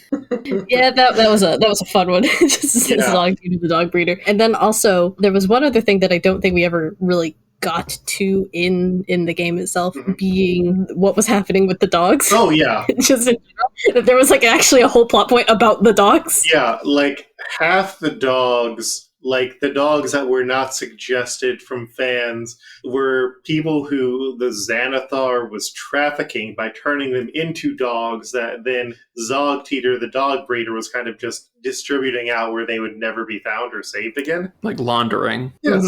Speaker 3: Yeah, that was a fun one. Just Zog Teeter, the dog breeder. And then also there was one other thing that I don't think we ever really got to in the game itself, being what was happening with the dogs.
Speaker 2: Oh yeah.
Speaker 3: Just in general, that there was like actually a whole plot point about the dogs.
Speaker 2: Yeah, like half the dogs, like the dogs that were not suggested from fans, were people who the Xanathar was trafficking by turning them into dogs that then Zog Teeter, the dog breeder, was kind of just distributing out where they would never be found or saved again.
Speaker 4: Like laundering.
Speaker 2: Yes.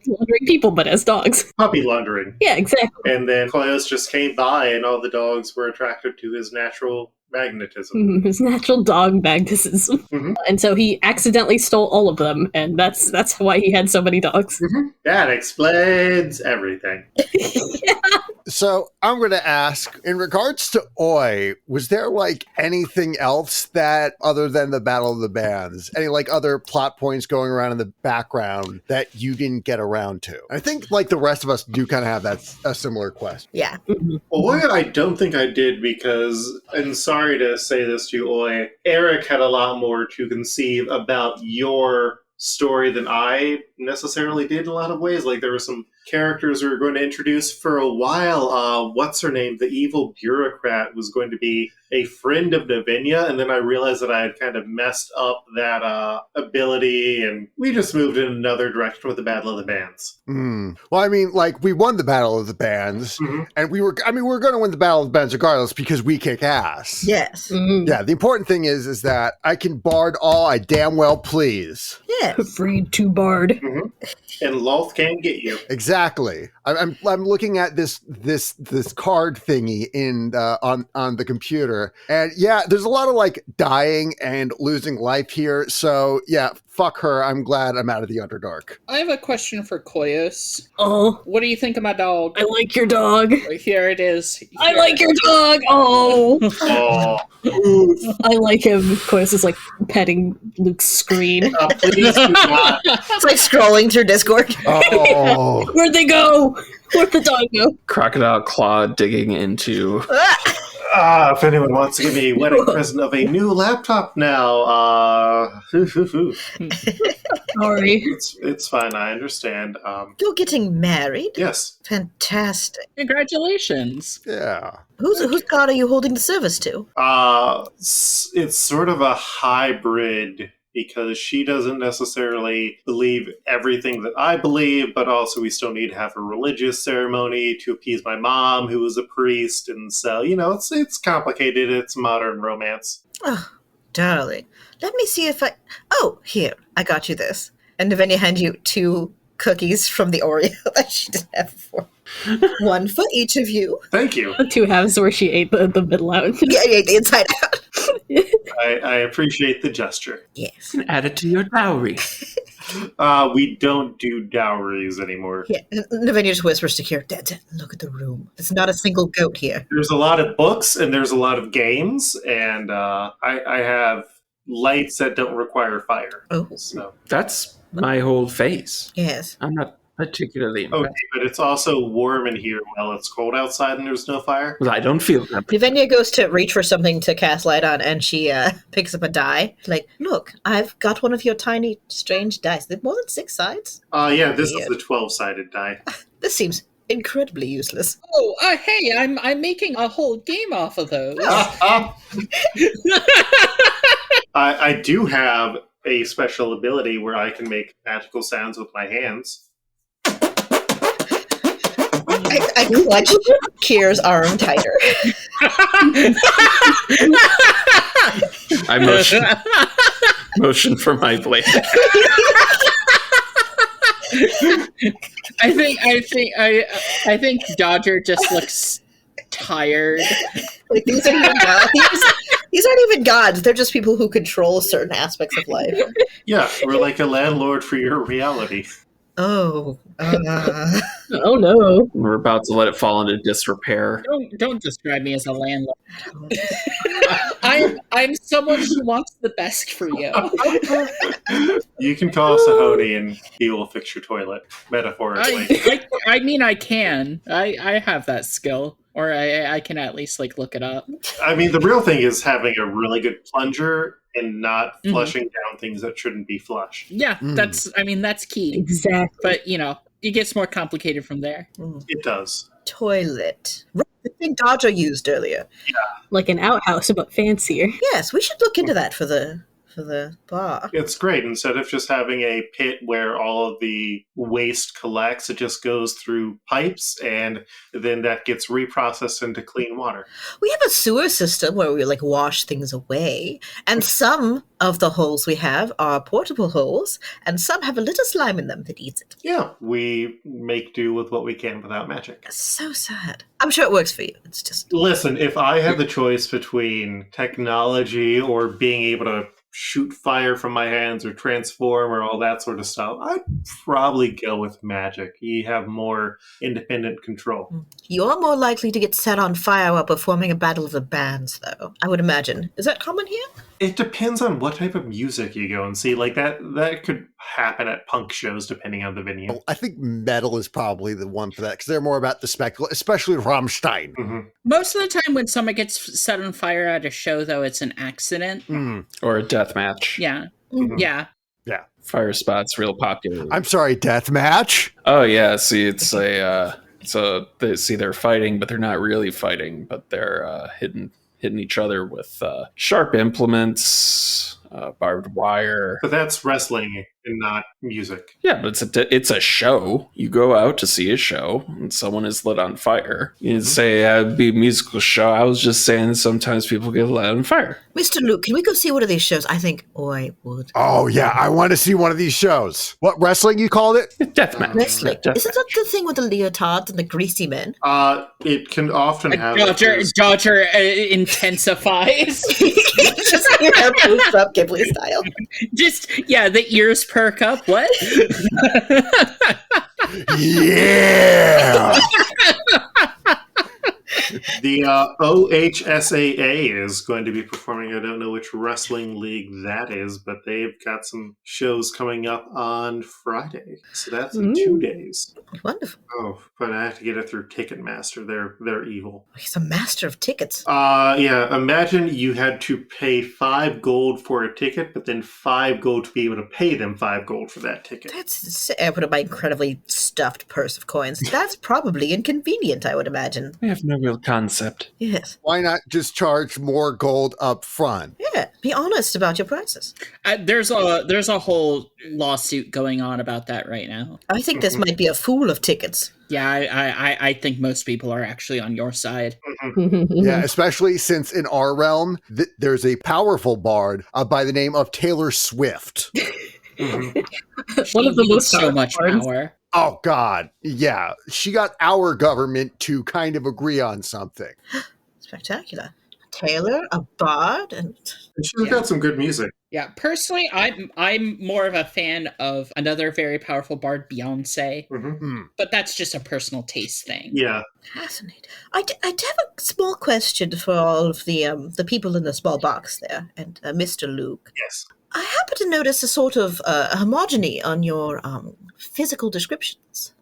Speaker 3: Laundering people, but as dogs.
Speaker 2: Puppy laundering.
Speaker 3: Yeah, exactly.
Speaker 2: And then Koyos just came by and all the dogs were attracted to his natural magnetism.
Speaker 3: His natural dog magnetism. And so he accidentally stole all of them, and that's why he had so many dogs.
Speaker 2: That explains everything.
Speaker 3: Yeah.
Speaker 6: So I'm going to ask, in regards to Oi, was there like anything else that, other than the Battle of the Bands, any like other plot points going around in the background that you didn't get around to? I think like the rest of us do kind of have a similar question.
Speaker 5: Yeah.
Speaker 2: Oi, I don't think I did because, and sorry to say this to you, Oi, Eric had a lot more to conceive about your story than I necessarily did in a lot of ways. Like there were some characters we were going to introduce for a while. What's her name? The evil bureaucrat was going to be a friend of Navinia, and then I realized that I had kind of messed up that ability, and we just moved in another direction with the Battle of the Bands.
Speaker 6: Well, I mean, like, we won the Battle of the Bands, and we were going to win the Battle of the Bands regardless because we kick ass.
Speaker 5: Yes.
Speaker 6: Yeah, the important thing is that I can bard all I damn well please.
Speaker 5: Yes.
Speaker 3: Freed to bard.
Speaker 2: And Loth can't get you.
Speaker 6: Exactly. I'm looking at this card thingy in on the computer, and yeah, there's a lot of like dying and losing life here. So yeah, fuck her. I'm glad I'm out of the Underdark.
Speaker 1: I have a question for Koyos.
Speaker 3: Oh,
Speaker 1: What do you think of my dog?
Speaker 3: I like your dog.
Speaker 1: Here it is.
Speaker 3: I like your dog. Oh,
Speaker 2: Oh,
Speaker 3: I like him. Koyos is like petting Luke's screen.
Speaker 2: please do not.
Speaker 5: It's like scrolling through Discord.
Speaker 6: Oh,
Speaker 3: Where'd they go? Where'd the dog go?
Speaker 4: Crocodile claw digging into.
Speaker 2: If anyone wants to give me a wedding present of a new laptop now,
Speaker 3: Sorry.
Speaker 2: it's fine. I understand.
Speaker 5: You're getting married?
Speaker 2: Yes.
Speaker 5: Fantastic.
Speaker 1: Congratulations.
Speaker 6: yeah.
Speaker 5: Whose god are you holding the service to?
Speaker 2: It's sort of a hybrid because she doesn't necessarily believe everything that I believe, but also we still need to have a religious ceremony to appease my mom, who is a priest, and so, you know, it's complicated. It's modern romance.
Speaker 5: Oh, darling. Let me see if I... Oh, here. I got you this. And Navinia hand you 2 cookies from the Oreo that she didn't have before. 1 for each of you.
Speaker 2: Thank you.
Speaker 3: 2 halves where she ate the middle out.
Speaker 5: Yeah, you ate the inside out.
Speaker 2: I appreciate the gesture.
Speaker 5: Yes.
Speaker 4: Add it to your dowry.
Speaker 2: We don't do dowries anymore.
Speaker 5: Yeah. Navinia just whispers to Kira, Dad, look at the room. There's not a single goat here.
Speaker 2: There's a lot of books and there's a lot of games, and I have lights that don't require fire.
Speaker 5: Oh.
Speaker 2: So
Speaker 4: That's my whole face.
Speaker 5: Yes.
Speaker 4: I'm not particularly
Speaker 2: Okay, but it's also warm in here while it's cold outside and there's no fire.
Speaker 4: I don't feel that.
Speaker 5: Lavinia goes to reach for something to cast light on, and she picks up a die. Like, look, I've got one of your tiny, strange dice. There more than 6 sides?
Speaker 2: Yeah, this
Speaker 5: Weird.
Speaker 2: is the 12-sided die.
Speaker 5: This seems incredibly useless.
Speaker 1: Oh, hey, I'm making a whole game off of those.
Speaker 2: I do have a special ability where I can make magical sounds with my hands.
Speaker 5: I clutched Kier's arm tighter.
Speaker 4: I motion for my blade.
Speaker 1: I think Dodger just looks tired.
Speaker 5: Like, these aren't even gods. These aren't even gods. They're just people who control certain aspects of life.
Speaker 2: Yeah, we're like a landlord for your reality.
Speaker 5: Oh.
Speaker 3: Oh no.
Speaker 4: We're about to let it fall into disrepair.
Speaker 1: Don't describe me as a landlord. I'm someone who wants the best for you.
Speaker 2: You can call Sahodi and he will fix your toilet, metaphorically.
Speaker 1: I mean, I can. I have that skill, or I can at least like look it up.
Speaker 2: I mean, the real thing is having a really good plunger and not flushing down things that shouldn't be flushed.
Speaker 1: Yeah, that's key.
Speaker 3: Exactly.
Speaker 1: But it gets more complicated from there.
Speaker 2: It does.
Speaker 5: Toilet. Right, the thing Dodger used earlier.
Speaker 3: Like an outhouse, but fancier.
Speaker 5: Yes, we should look into that for the bar.
Speaker 2: It's great. Instead of just having a pit where all of the waste collects, it just goes through pipes and then that gets reprocessed into clean water.
Speaker 5: We have a sewer system where we like wash things away, and some of the holes we have are portable holes, and some have a little slime in them that eats it.
Speaker 2: Yeah, we make do with what we can without magic.
Speaker 5: It's so sad. I'm sure it works for you. It's just...
Speaker 2: Listen, if I had the choice between technology or being able to shoot fire from my hands or transform or all that sort of stuff, I'd probably go with magic. You have more independent control.
Speaker 5: You're more likely to get set on fire while performing a battle of the bands, though, I would imagine. Is that common here?
Speaker 2: It depends on what type of music you go and see. Like that could happen at punk shows depending on the venue.
Speaker 6: I think metal is probably the one for that because they're more about the spectacle, especially Rammstein.
Speaker 2: Mm-hmm.
Speaker 1: Most of the time when someone gets set on fire at a show, though, it's an accident.
Speaker 4: Or a death match.
Speaker 1: Yeah.
Speaker 2: Mhm.
Speaker 1: Yeah.
Speaker 6: Yeah.
Speaker 4: Fire spot's real popular.
Speaker 6: I'm sorry, deathmatch?
Speaker 4: Oh yeah, see it's a they're fighting, but they're not really fighting, but they're hitting each other with sharp implements, barbed wire.
Speaker 2: But that's wrestling and not music.
Speaker 4: Yeah, but it's a show. You go out to see a show, and someone is lit on fire. You didn't say it'd be a musical show. I was just saying sometimes people get lit on fire.
Speaker 5: Mr. Luke, can we go see one of these shows? I think I would.
Speaker 6: Oh, yeah, I want to see one of these shows. What, wrestling you called it?
Speaker 4: Deathmatch.
Speaker 5: Wrestling.
Speaker 4: Deathmatch.
Speaker 5: Isn't that the thing with the leotards and the greasy men?
Speaker 2: It can often have...
Speaker 1: Dodger intensifies.
Speaker 5: Just your hair poofs up Ghibli style.
Speaker 1: Just, the ears perk up. What?
Speaker 6: Yeah!
Speaker 2: The OHSAA is going to be performing. I don't know which wrestling league that is, but they've got some shows coming up on Friday. So that's in 2 days.
Speaker 5: Wonderful.
Speaker 2: Oh, but I have to get it through Ticketmaster. They're evil.
Speaker 5: He's a master of tickets.
Speaker 2: Yeah. Imagine you had to pay 5 gold for a ticket, but then 5 gold to be able to pay them 5 gold for that ticket.
Speaker 5: That's out of my incredibly stuffed purse of coins. That's probably inconvenient, I would imagine.
Speaker 4: We have no real concept.
Speaker 5: Yes.
Speaker 6: Why not just charge more gold up front?
Speaker 5: Yeah. Be honest about your prices.
Speaker 1: There's a whole lawsuit going on about that right now.
Speaker 5: I think this might be a fool of tickets.
Speaker 1: Yeah, I think most people are actually on your side.
Speaker 6: Yeah, especially since in our realm, there's a powerful bard by the name of Taylor Swift.
Speaker 3: One of the most
Speaker 1: so much
Speaker 3: bards.
Speaker 1: power.
Speaker 6: Oh, God. Yeah. She got our government to kind of agree on something.
Speaker 5: Spectacular. Taylor, a bard, and
Speaker 2: She's got some good music.
Speaker 1: Yeah, personally, I'm more of a fan of another very powerful bard, Beyonce, but that's just a personal taste thing.
Speaker 2: Yeah.
Speaker 5: fascinating. I have a small question for all of the people in the small box there, and Mr. Luke.
Speaker 2: Yes.
Speaker 5: I happen to notice a sort of homogeny on your physical descriptions.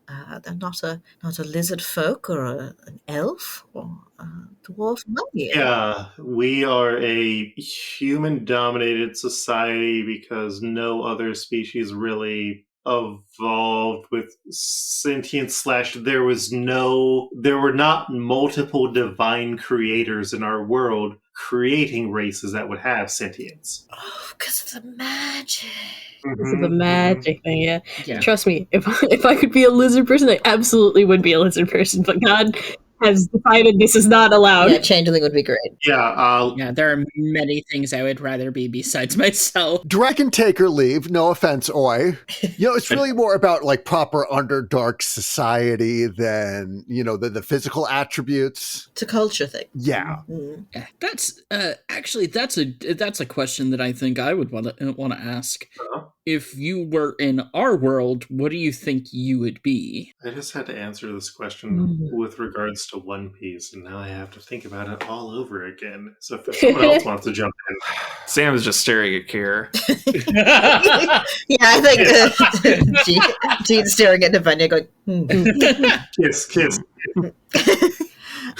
Speaker 5: They're not a lizard folk or an elf or a dwarf mummy.
Speaker 2: Yeah, we are a human-dominated society because no other species really evolved with sentience / there were not multiple divine creators in our world creating races that would have sentience.
Speaker 5: Oh, because of the magic.
Speaker 3: This is the magic thing, yeah.
Speaker 1: Yeah.
Speaker 3: Trust me, if I could be a lizard person, I absolutely would be a lizard person, but God has decided this is not allowed.
Speaker 5: Yeah, changeling would be great.
Speaker 1: Yeah, there are many things I would rather be besides myself.
Speaker 6: Dragon take or leave, no offense, Oi. It's really more about like proper Underdark society than, the physical attributes.
Speaker 5: It's a culture thing.
Speaker 6: Yeah.
Speaker 5: Mm.
Speaker 1: Yeah, that's actually that's a question that I think I would want to ask.
Speaker 2: Uh-huh.
Speaker 1: If you were in our world, what do you think you would be?
Speaker 2: I just had to answer this question with regards to One Piece, and now I have to think about it all over again. So if someone else wants to jump in.
Speaker 4: Sam is just staring at Kier.
Speaker 5: Yeah, I think Gene's staring at Navanya going,
Speaker 2: Kiss.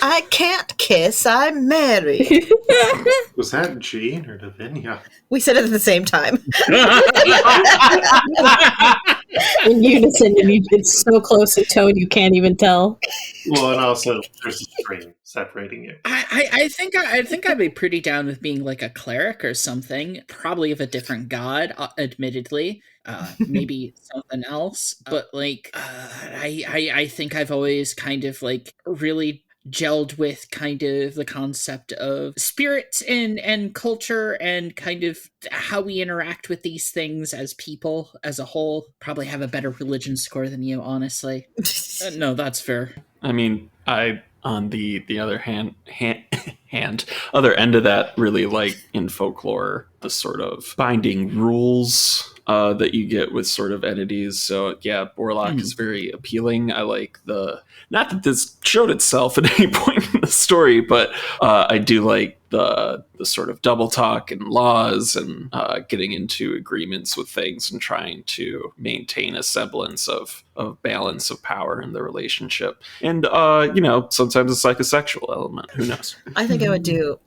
Speaker 5: I can't kiss, I'm married.
Speaker 2: Was that Jean or Davinia?
Speaker 5: We said it at the same time.
Speaker 3: In unison, and it's so close in tone you can't even tell.
Speaker 2: Well, and also there's a screen separating you.
Speaker 1: I think I'd be pretty down with being like a cleric or something, probably of a different god, admittedly. Maybe something else, but like I think I've always kind of like really gelled with kind of the concept of spirits and culture and kind of how we interact with these things as people as a whole. Probably have a better religion score than you, honestly. No, that's fair.
Speaker 4: I mean, I on the other hand other end of that, really like in folklore the sort of binding rules that you get with sort of entities. So yeah, Borlock is very appealing. I like not that this showed itself at any point in the story, but I do like the sort of double talk and laws and getting into agreements with things and trying to maintain a semblance of balance of power in the relationship. And sometimes it's like a sexual element. Who knows?
Speaker 5: I think I would do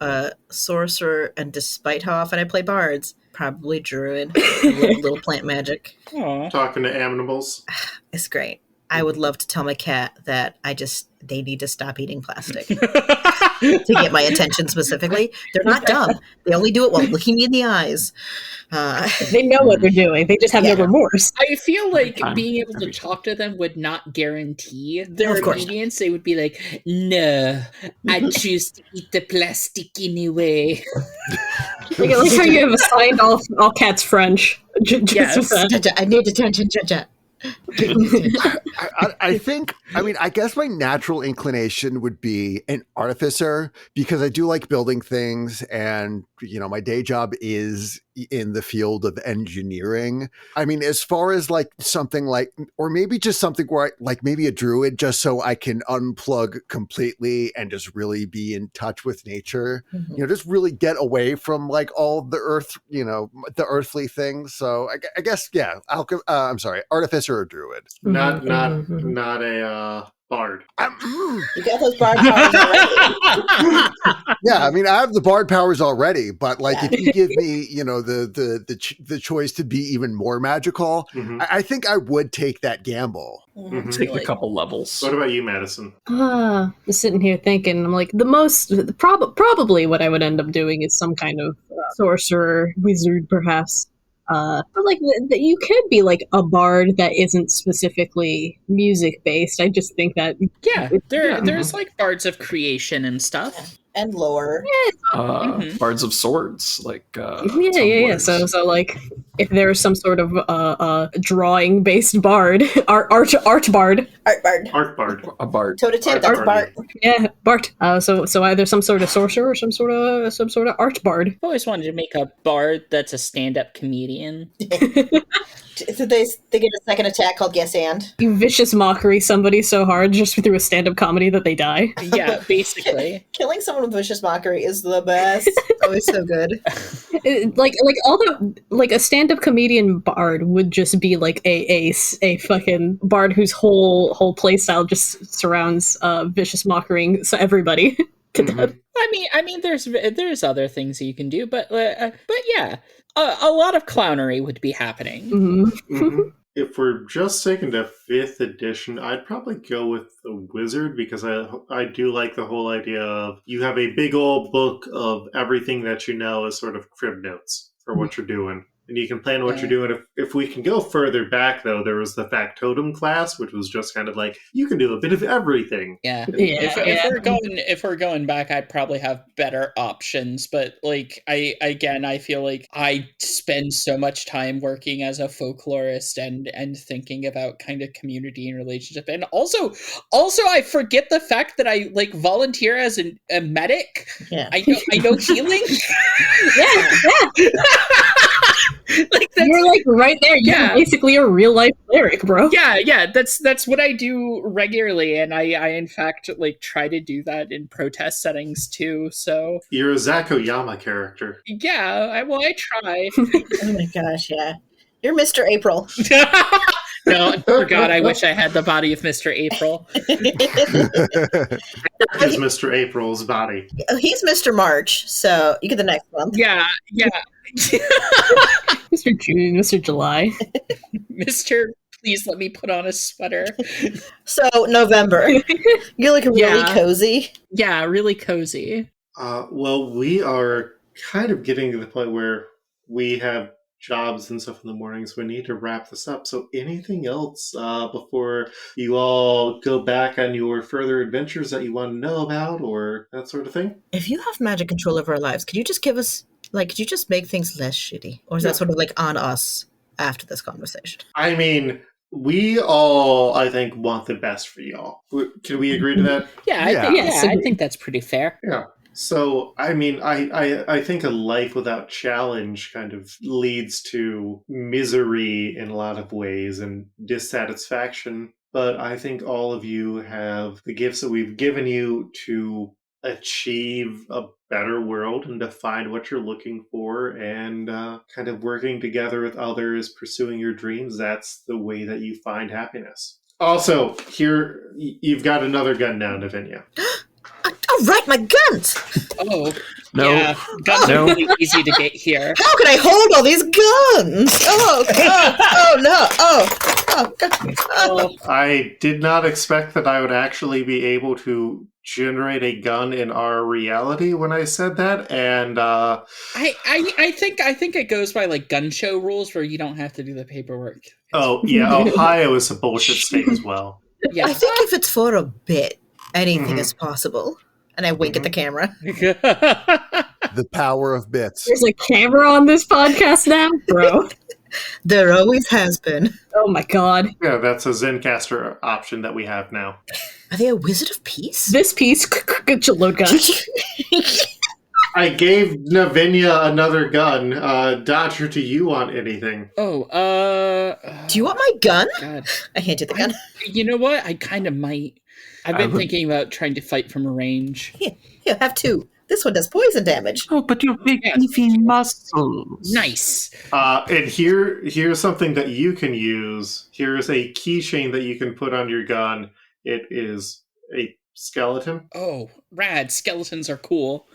Speaker 5: sorcerer, and despite how often I play bards, probably druid. little plant magic.
Speaker 1: Aww.
Speaker 2: Talking to animals.
Speaker 5: It's great. I would love to tell my cat that they need to stop eating plastic to get my attention specifically. They're not dumb. They only do it while looking me in the eyes.
Speaker 3: They know what they're doing. They just have no remorse.
Speaker 1: I feel like being able to talk to them would not guarantee their obedience. They would be like, no, I choose to eat the plastic anyway.
Speaker 3: Like how you have assigned all cats French.
Speaker 1: Yes.
Speaker 5: I need attention, Jaja.
Speaker 6: I guess my natural inclination would be an artificer because I do like building things, and my day job is in the field of engineering. I mean, as far as like something like, or maybe just something where maybe a druid, just so I can unplug completely and just really be in touch with nature, just really get away from like all the earth, the earthly things. So I guess, yeah, I'm sorry, artificer or druid.
Speaker 2: Not a bard.
Speaker 5: You got those bard powers already.
Speaker 6: Yeah, I mean, I have the bard powers already, but like if you give me, the choice to be even more magical, I think I would take that gamble.
Speaker 4: Take a couple levels.
Speaker 2: What about you, Madison?
Speaker 3: I'm sitting here thinking, I'm like, probably what I would end up doing is some kind of sorcerer, wizard, perhaps. But like you could be like a bard that isn't specifically music based. I just think that
Speaker 1: there's like bards of creation and stuff.
Speaker 5: And lore.
Speaker 4: Bards of swords, like
Speaker 3: yeah. So like if there's some sort of drawing based bard, art bard,
Speaker 2: A bard.
Speaker 5: Toe to tip, that's Bart.
Speaker 3: Yeah, Bart. So either some sort of sorcerer or some sort of art bard.
Speaker 1: I've always wanted to make a bard that's a stand-up comedian.
Speaker 5: So they get a second attack called Yes and.
Speaker 3: You vicious mockery somebody so hard just through a stand-up comedy that they die.
Speaker 1: Yeah, basically.
Speaker 5: Killing someone one with Vicious Mockery is the best. Always so good.
Speaker 3: Like all the like a stand-up comedian bard would just be like a fucking bard whose whole play style just surrounds vicious mocking so everybody to death.
Speaker 1: I mean, there's other things you can do, but yeah, a lot of clownery would be happening.
Speaker 2: If we're just taking the 5th edition, I'd probably go with the wizard because I do like the whole idea of you have a big old book of everything that you know as sort of crib notes for what you're doing. And you can plan what you're doing. If we can go further back, though, there was the Factotum class, which was just kind of like, you can do a bit of everything.
Speaker 1: Yeah. If we're going back, I'd probably have better options. But like I feel like I spend so much time working as a folklorist and thinking about kind of community and relationship. And also I forget the fact that I like volunteer as a medic.
Speaker 5: Yeah.
Speaker 1: I know healing.
Speaker 3: Yeah.
Speaker 1: Like
Speaker 3: you're like right there. You're basically a real life cleric, bro.
Speaker 1: Yeah. That's what I do regularly, and I in fact like try to do that in protest settings too. So
Speaker 2: you're a Zakoyama character.
Speaker 1: Yeah, I try.
Speaker 5: Oh my gosh, yeah. You're Mr. April.
Speaker 1: No, for God, I wish I had the body of Mr. April.
Speaker 2: Is Mr. April's body.
Speaker 5: He's Mr. March, so you get the next month.
Speaker 1: Yeah.
Speaker 3: Mr. June, Mr. July.
Speaker 1: Mr. Please let me put on a sweater.
Speaker 5: So, November. You're like really cozy.
Speaker 1: Yeah, really cozy.
Speaker 2: Well, we are kind of getting to the point where we have jobs and stuff in the morning, so we need to wrap this up. So anything else before you all go back on your further adventures that you want to know about or that sort of thing?
Speaker 5: If you have magic control over our lives, could you just give us, like, could you just make things less shitty? Or is that sort of like on us after this conversation?
Speaker 2: I mean, we all, I think, want the best for y'all. Can we agree to that?
Speaker 1: Yeah, I think that's pretty fair.
Speaker 2: Yeah. So, I mean, I think a life without challenge kind of leads to misery in a lot of ways and dissatisfaction. But I think all of you have the gifts that we've given you to achieve a better world and to find what you're looking for and kind of working together with others, pursuing your dreams. That's the way that you find happiness. Also, here, you've got another gun now, Navinia.
Speaker 5: Oh, right, my guns!
Speaker 1: Oh,
Speaker 4: no.
Speaker 1: Yeah, guns are really easy to get here.
Speaker 5: How can I hold all these guns? Oh, God. Oh, no. Oh, God. Oh.
Speaker 2: I did not expect that I would actually be able to generate a gun in our reality when I said that, and
Speaker 1: I think it goes by like gun show rules where you don't have to do the paperwork.
Speaker 2: Oh, yeah, Ohio is a bullshit state as well.
Speaker 1: Yeah.
Speaker 5: I think if it's for a bit, anything is possible. And I wink at the camera.
Speaker 6: The power of bits.
Speaker 3: There's a camera on this podcast now, bro.
Speaker 5: There always has been.
Speaker 3: Oh my God.
Speaker 2: Yeah, that's a Zencaster option that we have now.
Speaker 5: Are they a Wizard of Peace?
Speaker 3: This piece, load gun.
Speaker 5: I
Speaker 2: gave Navinia another gun. Dodger, do you want anything?
Speaker 1: Oh,
Speaker 5: do you want my gun?
Speaker 1: God.
Speaker 5: I hand you the gun.
Speaker 1: You know what? I kind of might. I've been thinking about trying to fight from a range.
Speaker 5: Here, have two. This one does poison damage.
Speaker 4: Oh, but you have big beefy muscles.
Speaker 1: Nice.
Speaker 2: And here's something that you can use. Here's a keychain that you can put on your gun. It is a skeleton.
Speaker 1: Oh, rad. Skeletons are cool.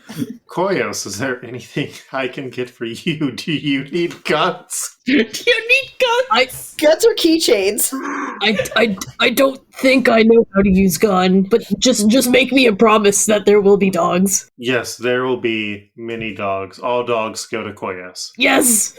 Speaker 2: Koyos, is there anything I can get for you? Do you need guns?
Speaker 1: Do you need guns?
Speaker 5: Guns or keychains?
Speaker 3: I don't think I know how to use gun, but just make me a promise that there will be dogs.
Speaker 2: Yes, there will be many dogs. All dogs go to Koyos.
Speaker 3: Yes!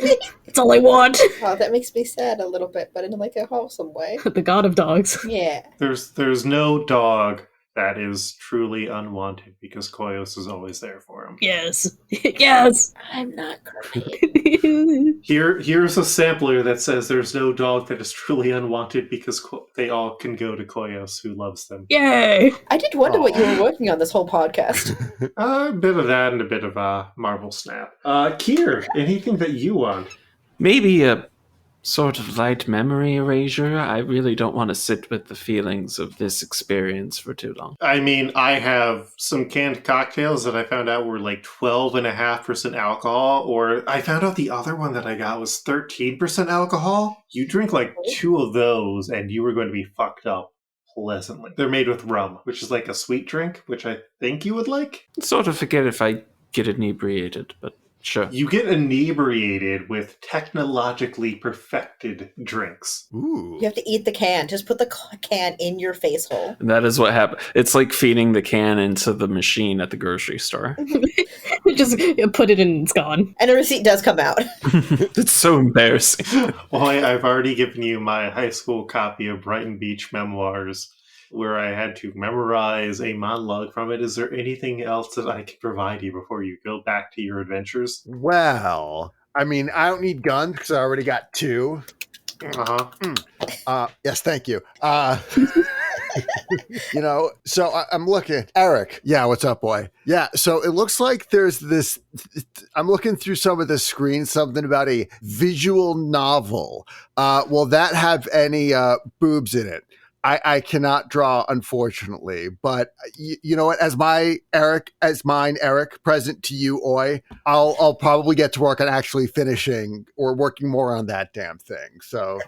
Speaker 3: That's all I want.
Speaker 5: Oh, that makes me sad a little bit, but in like a wholesome way.
Speaker 3: The god of dogs.
Speaker 5: Yeah.
Speaker 2: There's no dog that is truly unwanted because Koyos is always there for him.
Speaker 3: Yes. Yes.
Speaker 5: I'm not great.
Speaker 2: Here's a sampler that says there's no dog that is truly unwanted because they all can go to Koyos, who loves them.
Speaker 3: Yay.
Speaker 5: I did wonder what you were working on this whole podcast.
Speaker 2: A bit of that and a bit of Marvel Snap. Kier, anything that you want?
Speaker 4: Maybe a sort of light memory erasure. I really don't want to sit with the feelings of this experience for too long.
Speaker 2: I mean, I have some canned cocktails that I found out were like 12.5% alcohol, or I found out the other one that I got was 13% alcohol. You drink like 2 of those and you were going to be fucked up pleasantly. They're made with rum, which is like a sweet drink, which I think you would like.
Speaker 4: Sort of forget if I get inebriated, but sure.
Speaker 2: You get inebriated with technologically perfected drinks.
Speaker 6: Ooh.
Speaker 5: You have to eat the can. Just put the can in your face hole.
Speaker 4: And that is what happened. It's like feeding the can into the machine at the grocery store.
Speaker 3: Just put it in and it's gone.
Speaker 5: And a receipt does come out.
Speaker 4: It's so embarrassing.
Speaker 2: Well, I've already given you my high school copy of Brighton Beach Memoirs, where I had to memorize a monologue from it. Is there anything else that I can provide you before you go back to your adventures?
Speaker 6: Well, I mean, I don't need guns because I already got 2. Yes, thank you. So I'm looking. Eric. Yeah, what's up, boy? Yeah, so it looks like there's this. I'm looking through some of the screens, something about a visual novel. Will that have any boobs in it? I cannot draw, unfortunately, but you know what? As mine, Eric, present to you, Oi, I'll probably get to work on actually finishing or working more on that damn thing. So,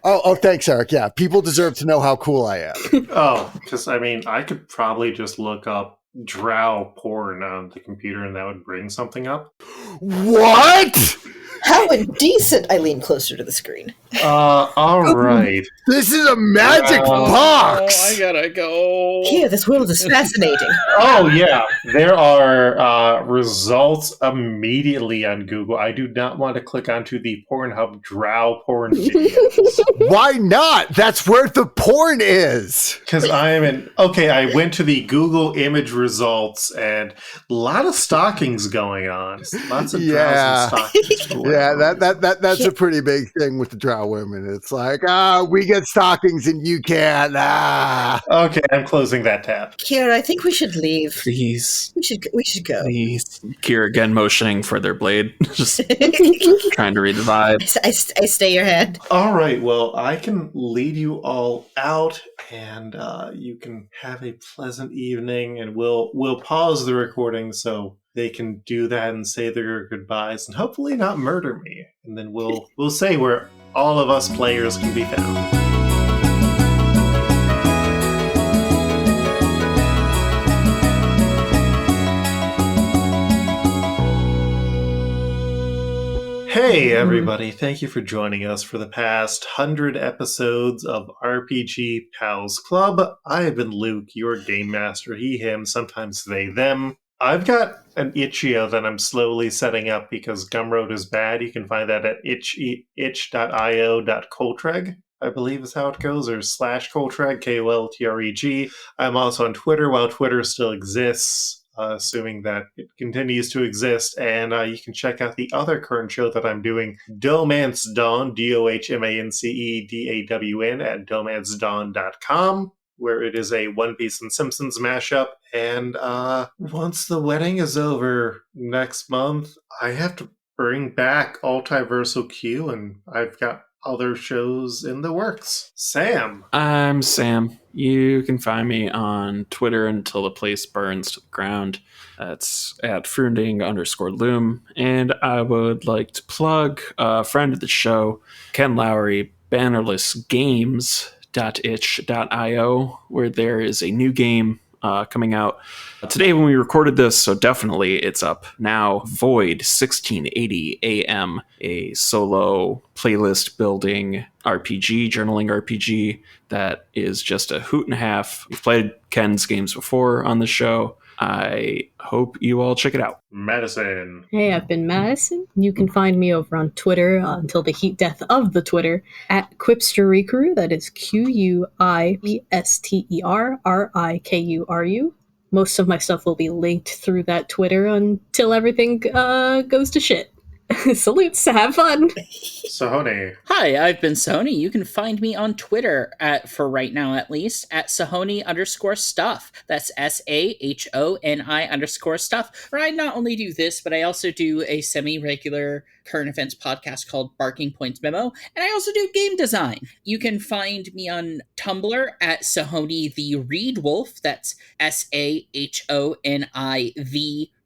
Speaker 6: thanks, Eric. Yeah, people deserve to know how cool I am.
Speaker 2: Oh, because I mean, I could probably just look up drow porn on the computer and that would bring something up.
Speaker 6: What?
Speaker 5: How indecent! I lean closer to the screen.
Speaker 2: All right.
Speaker 6: This is a magic box.
Speaker 1: Oh, I gotta go.
Speaker 5: Here, this world is fascinating.
Speaker 2: Oh, yeah. There are results immediately on Google. I do not want to click onto the Pornhub drow porn videos.
Speaker 6: Why not? That's where the porn is.
Speaker 2: Because I went to the Google image results and a lot of stockings going on. Lots of drows and stockings.
Speaker 6: Yeah, that's a pretty big thing with the drow women. It's like, we get stockings and you can't.
Speaker 2: Okay, I'm closing that tab.
Speaker 5: Kira, I think we should leave.
Speaker 4: Please.
Speaker 5: We should go.
Speaker 4: Please. Kira again motioning for their blade. Just trying to read the vibe.
Speaker 5: I stay your hand.
Speaker 2: All right, well, I can lead you all out and you can have a pleasant evening, and we'll pause the recording so they can do that and say their goodbyes and hopefully not murder me. And then we'll say where all of us players can be found. Hey everybody, thank you for joining us for the past 100 episodes of RPG Pals Club. I have been Luke, your game master, he, him, sometimes they, them. I've got an itch.io that I'm slowly setting up because Gumroad is bad. You can find that at itch.io.coltreg, I believe is how it goes, or /Coltreg, Koltreg. I'm also on Twitter while Twitter still exists. Assuming that it continues to exist, and you can check out the other current show that I'm doing, Domance Dawn, DOHMANCEDAWN, at domancedawn.com, where it is a One Piece and Simpsons mashup. And once the wedding is over next month, I have to bring back Altiversal Q, and I've got other shows in the works. Sam.
Speaker 4: I'm Sam. You can find me on Twitter until the place burns to the ground. That's at Frunding_Loom. And I would like to plug a friend of the show, Ken Lowry, bannerlessgames.itch.io, where there is a new game coming out today when we recorded this, so definitely it's up now. Void 1680 AM, a solo playlist building RPG, journaling RPG that is just a hoot and a half. We've played Ken's games before on the show. I hope you all check it out.
Speaker 2: Madison.
Speaker 3: Hey, I've been Madison. You can find me over on Twitter until the heat death of the Twitter at Quipsterikuru. That is QUIPSTERRIKURU. Most of my stuff will be linked through that Twitter until everything goes to shit. Salutes, have fun.
Speaker 2: Sahoni.
Speaker 1: Hi, I've been Sahoni. You can find me on Twitter for right now at least, at Sahoni_stuff. That's SAHONI_stuff. Where I not only do this, but I also do a semi-regular current events podcast called Barking Points Memo, and I also do game design. You can find me on Tumblr at Sahoni the Reed Wolf. That's SAHONI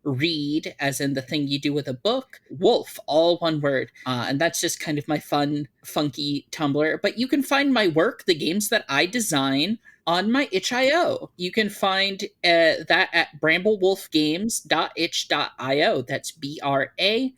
Speaker 1: read, as in the thing you do with a book, wolf, all one word. And that's just kind of my fun, funky Tumblr. But you can find my work, the games that I design, on my itch.io. You can find that at bramblewolfgames.itch.io. That's BRAMBLEWOLF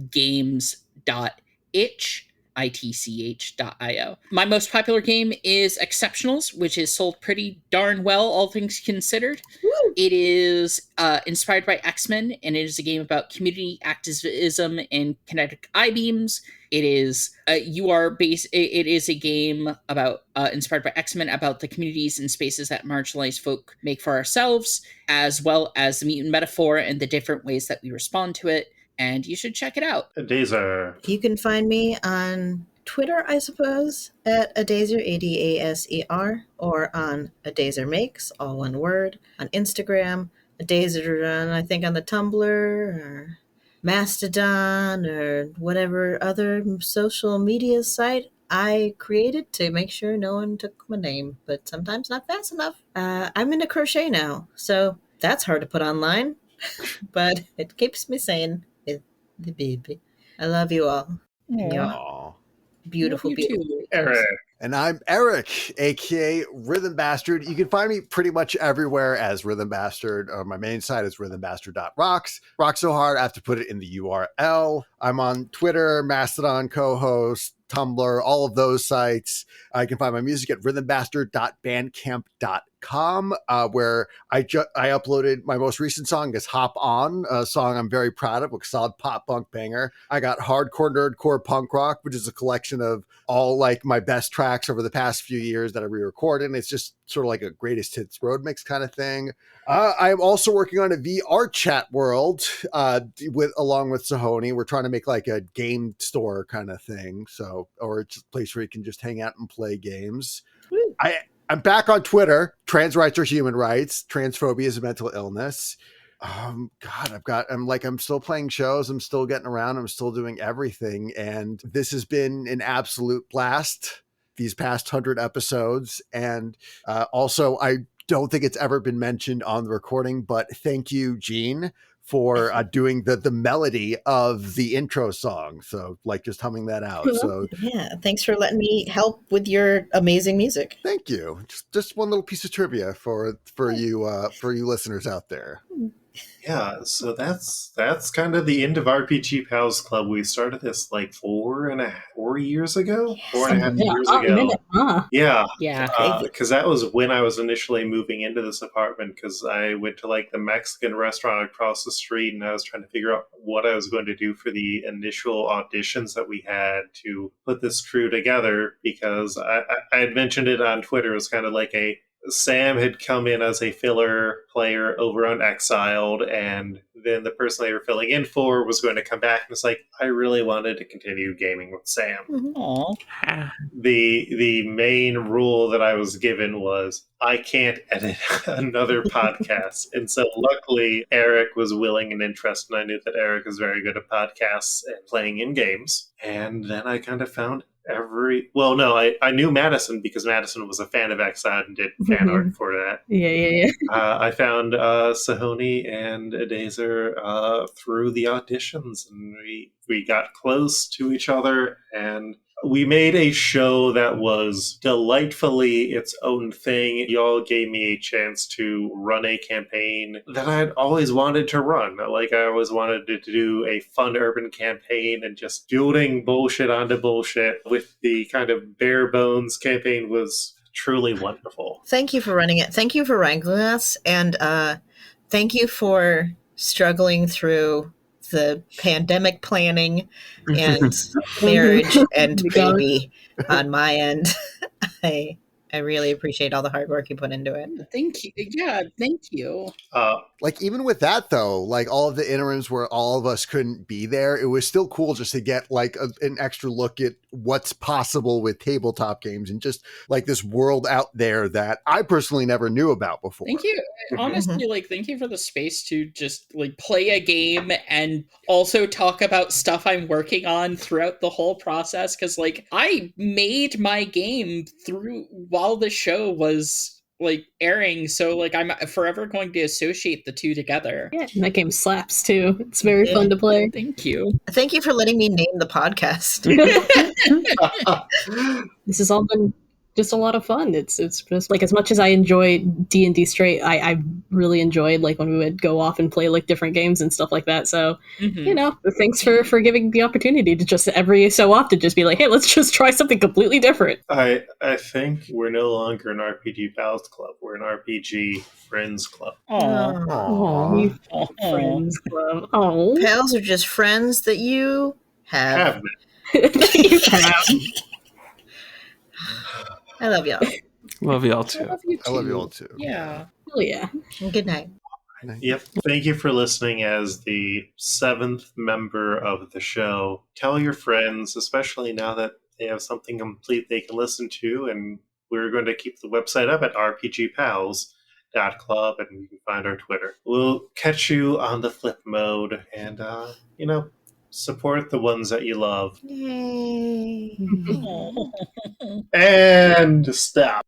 Speaker 1: games.itch. itch.io. My most popular game is Exceptionals, which is sold pretty darn well, all things considered.
Speaker 3: Woo!
Speaker 1: It is inspired by X-Men, and it is a game about community activism and kinetic I-beams. It is it is a game about inspired by X-Men, about the communities and spaces that marginalized folk make for ourselves, as well as the mutant metaphor and the different ways that we respond to it. And you should check it out.
Speaker 2: Dazer.
Speaker 5: You can find me on Twitter, I suppose, at Adaser, ADASER, or on Adaser Makes, all one word, on Instagram, Adaser, I think on the Tumblr, or Mastodon, or whatever other social media site I created to make sure no one took my name, but sometimes not fast enough. I'm into crochet now, so that's hard to put online, but it keeps me sane. The baby. I love you all. And you're
Speaker 6: Aw.
Speaker 5: beautiful,
Speaker 1: Love you
Speaker 5: beautiful.
Speaker 1: too.
Speaker 2: Eric.
Speaker 6: And I'm Eric, aka Rhythm Bastard. You can find me pretty much everywhere as Rhythm Bastard. My main site is rhythmbastard.rocks. Rock so hard, I have to put it in the URL. I'm on Twitter, Mastodon co-host, Tumblr, all of those sites. I can find my music at rhythmbastard.bandcamp.com, where I uploaded my most recent song is Hop On, a song I'm very proud of, a solid pop punk banger. I got Hardcore Nerdcore Punk Rock, which is a collection of all like my best tracks over the past few years that I re-recorded. And it's just sort of like a greatest hits road mix kind of thing. I'm also working on a VR chat world along with Sahoni. We're trying to make like a game store kind of thing. So, or it's a place where you can just hang out and play games.
Speaker 5: Woo.
Speaker 6: I'm back on Twitter. Trans rights are human rights. Transphobia is a mental illness. God, I'm still playing shows. I'm still getting around. I'm still doing everything. And this has been an absolute blast these past 100 episodes. And also, I don't think it's ever been mentioned on the recording, but thank you, Gene, for doing the melody of the intro song. So like just humming that out. So
Speaker 5: Yeah, thanks for letting me help with your amazing music.
Speaker 6: thank you. Just one little piece of trivia for you listeners out there.
Speaker 2: Yeah, so that's kind of the end of RPG Pals Club. We started this like 4 years ago, 4.5 years ago. Yeah,
Speaker 1: Yeah.
Speaker 2: because that was when I was initially moving into this apartment, because I went to like the Mexican restaurant across the street and I was trying to figure out what I was going to do for the initial auditions that we had to put this crew together, because I had mentioned it on Twitter. It was kind of like Sam had come in as a filler player over on Exiled, and then the person they were filling in for was going to come back, and it's like, I really wanted to continue gaming with Sam.
Speaker 1: Aw.
Speaker 2: The main rule that I was given was I can't edit another podcast. And so luckily Eric was willing and interested, and I knew that Eric is very good at podcasts and playing in games. And then I kind of found I knew Madison because Madison was a fan of Exile and did fan art for that.
Speaker 3: Yeah.
Speaker 2: I found Sahoni and Adaser through the auditions, and we got close to each other, and we made a show that was delightfully its own thing. Y'all gave me a chance to run a campaign that I'd always wanted to run. Like, I always wanted to do a fun urban campaign, and just building bullshit onto bullshit with the kind of bare bones campaign was truly wonderful.
Speaker 5: Thank you for running it. Thank you for wrangling us. And thank you for struggling through the pandemic planning and marriage and baby on my end. I I really appreciate all the hard work you put into it.
Speaker 1: Thank you. Yeah, thank you.
Speaker 6: Like, even with that, though, like all of the interims where all of us couldn't be there, it was still cool just to get like an extra look at what's possible with tabletop games and just like this world out there that I personally never knew about before.
Speaker 1: Thank you. Honestly, like, thank you for the space to just like play a game and also talk about stuff I'm working on throughout the whole process. Because like I made my game through while the show was like airing, so like I'm forever going to associate the two together.
Speaker 3: Yeah, and that game slaps too. It's very fun to play.
Speaker 1: Thank you.
Speaker 5: Thank you for letting me name the podcast.
Speaker 3: This has all been just a lot of fun. It's just like, as much as I enjoy D&D straight, I really enjoyed like when we would go off and play like different games and stuff like that. So you know, thanks for giving the opportunity to just every so often just be like, hey, let's just try something completely different.
Speaker 2: I think we're no longer an RPG Pals Club. We're an RPG Friends Club.
Speaker 3: Oh, friends club. Oh,
Speaker 5: Pals are just friends that you have.
Speaker 3: you have.
Speaker 5: I love y'all.
Speaker 4: Love y'all too.
Speaker 1: I love you too.
Speaker 6: I love you all too.
Speaker 1: Yeah.
Speaker 3: Oh yeah.
Speaker 5: And good night.
Speaker 2: Yep. Thank you for listening as the 7th member of the show. Tell your friends, especially now that they have something complete they can listen to, and we're going to keep the website up at rpgpals.club, and you can find our Twitter. We'll catch you on the flip mode, and, support the ones that you love.
Speaker 5: Yay.
Speaker 2: And stop.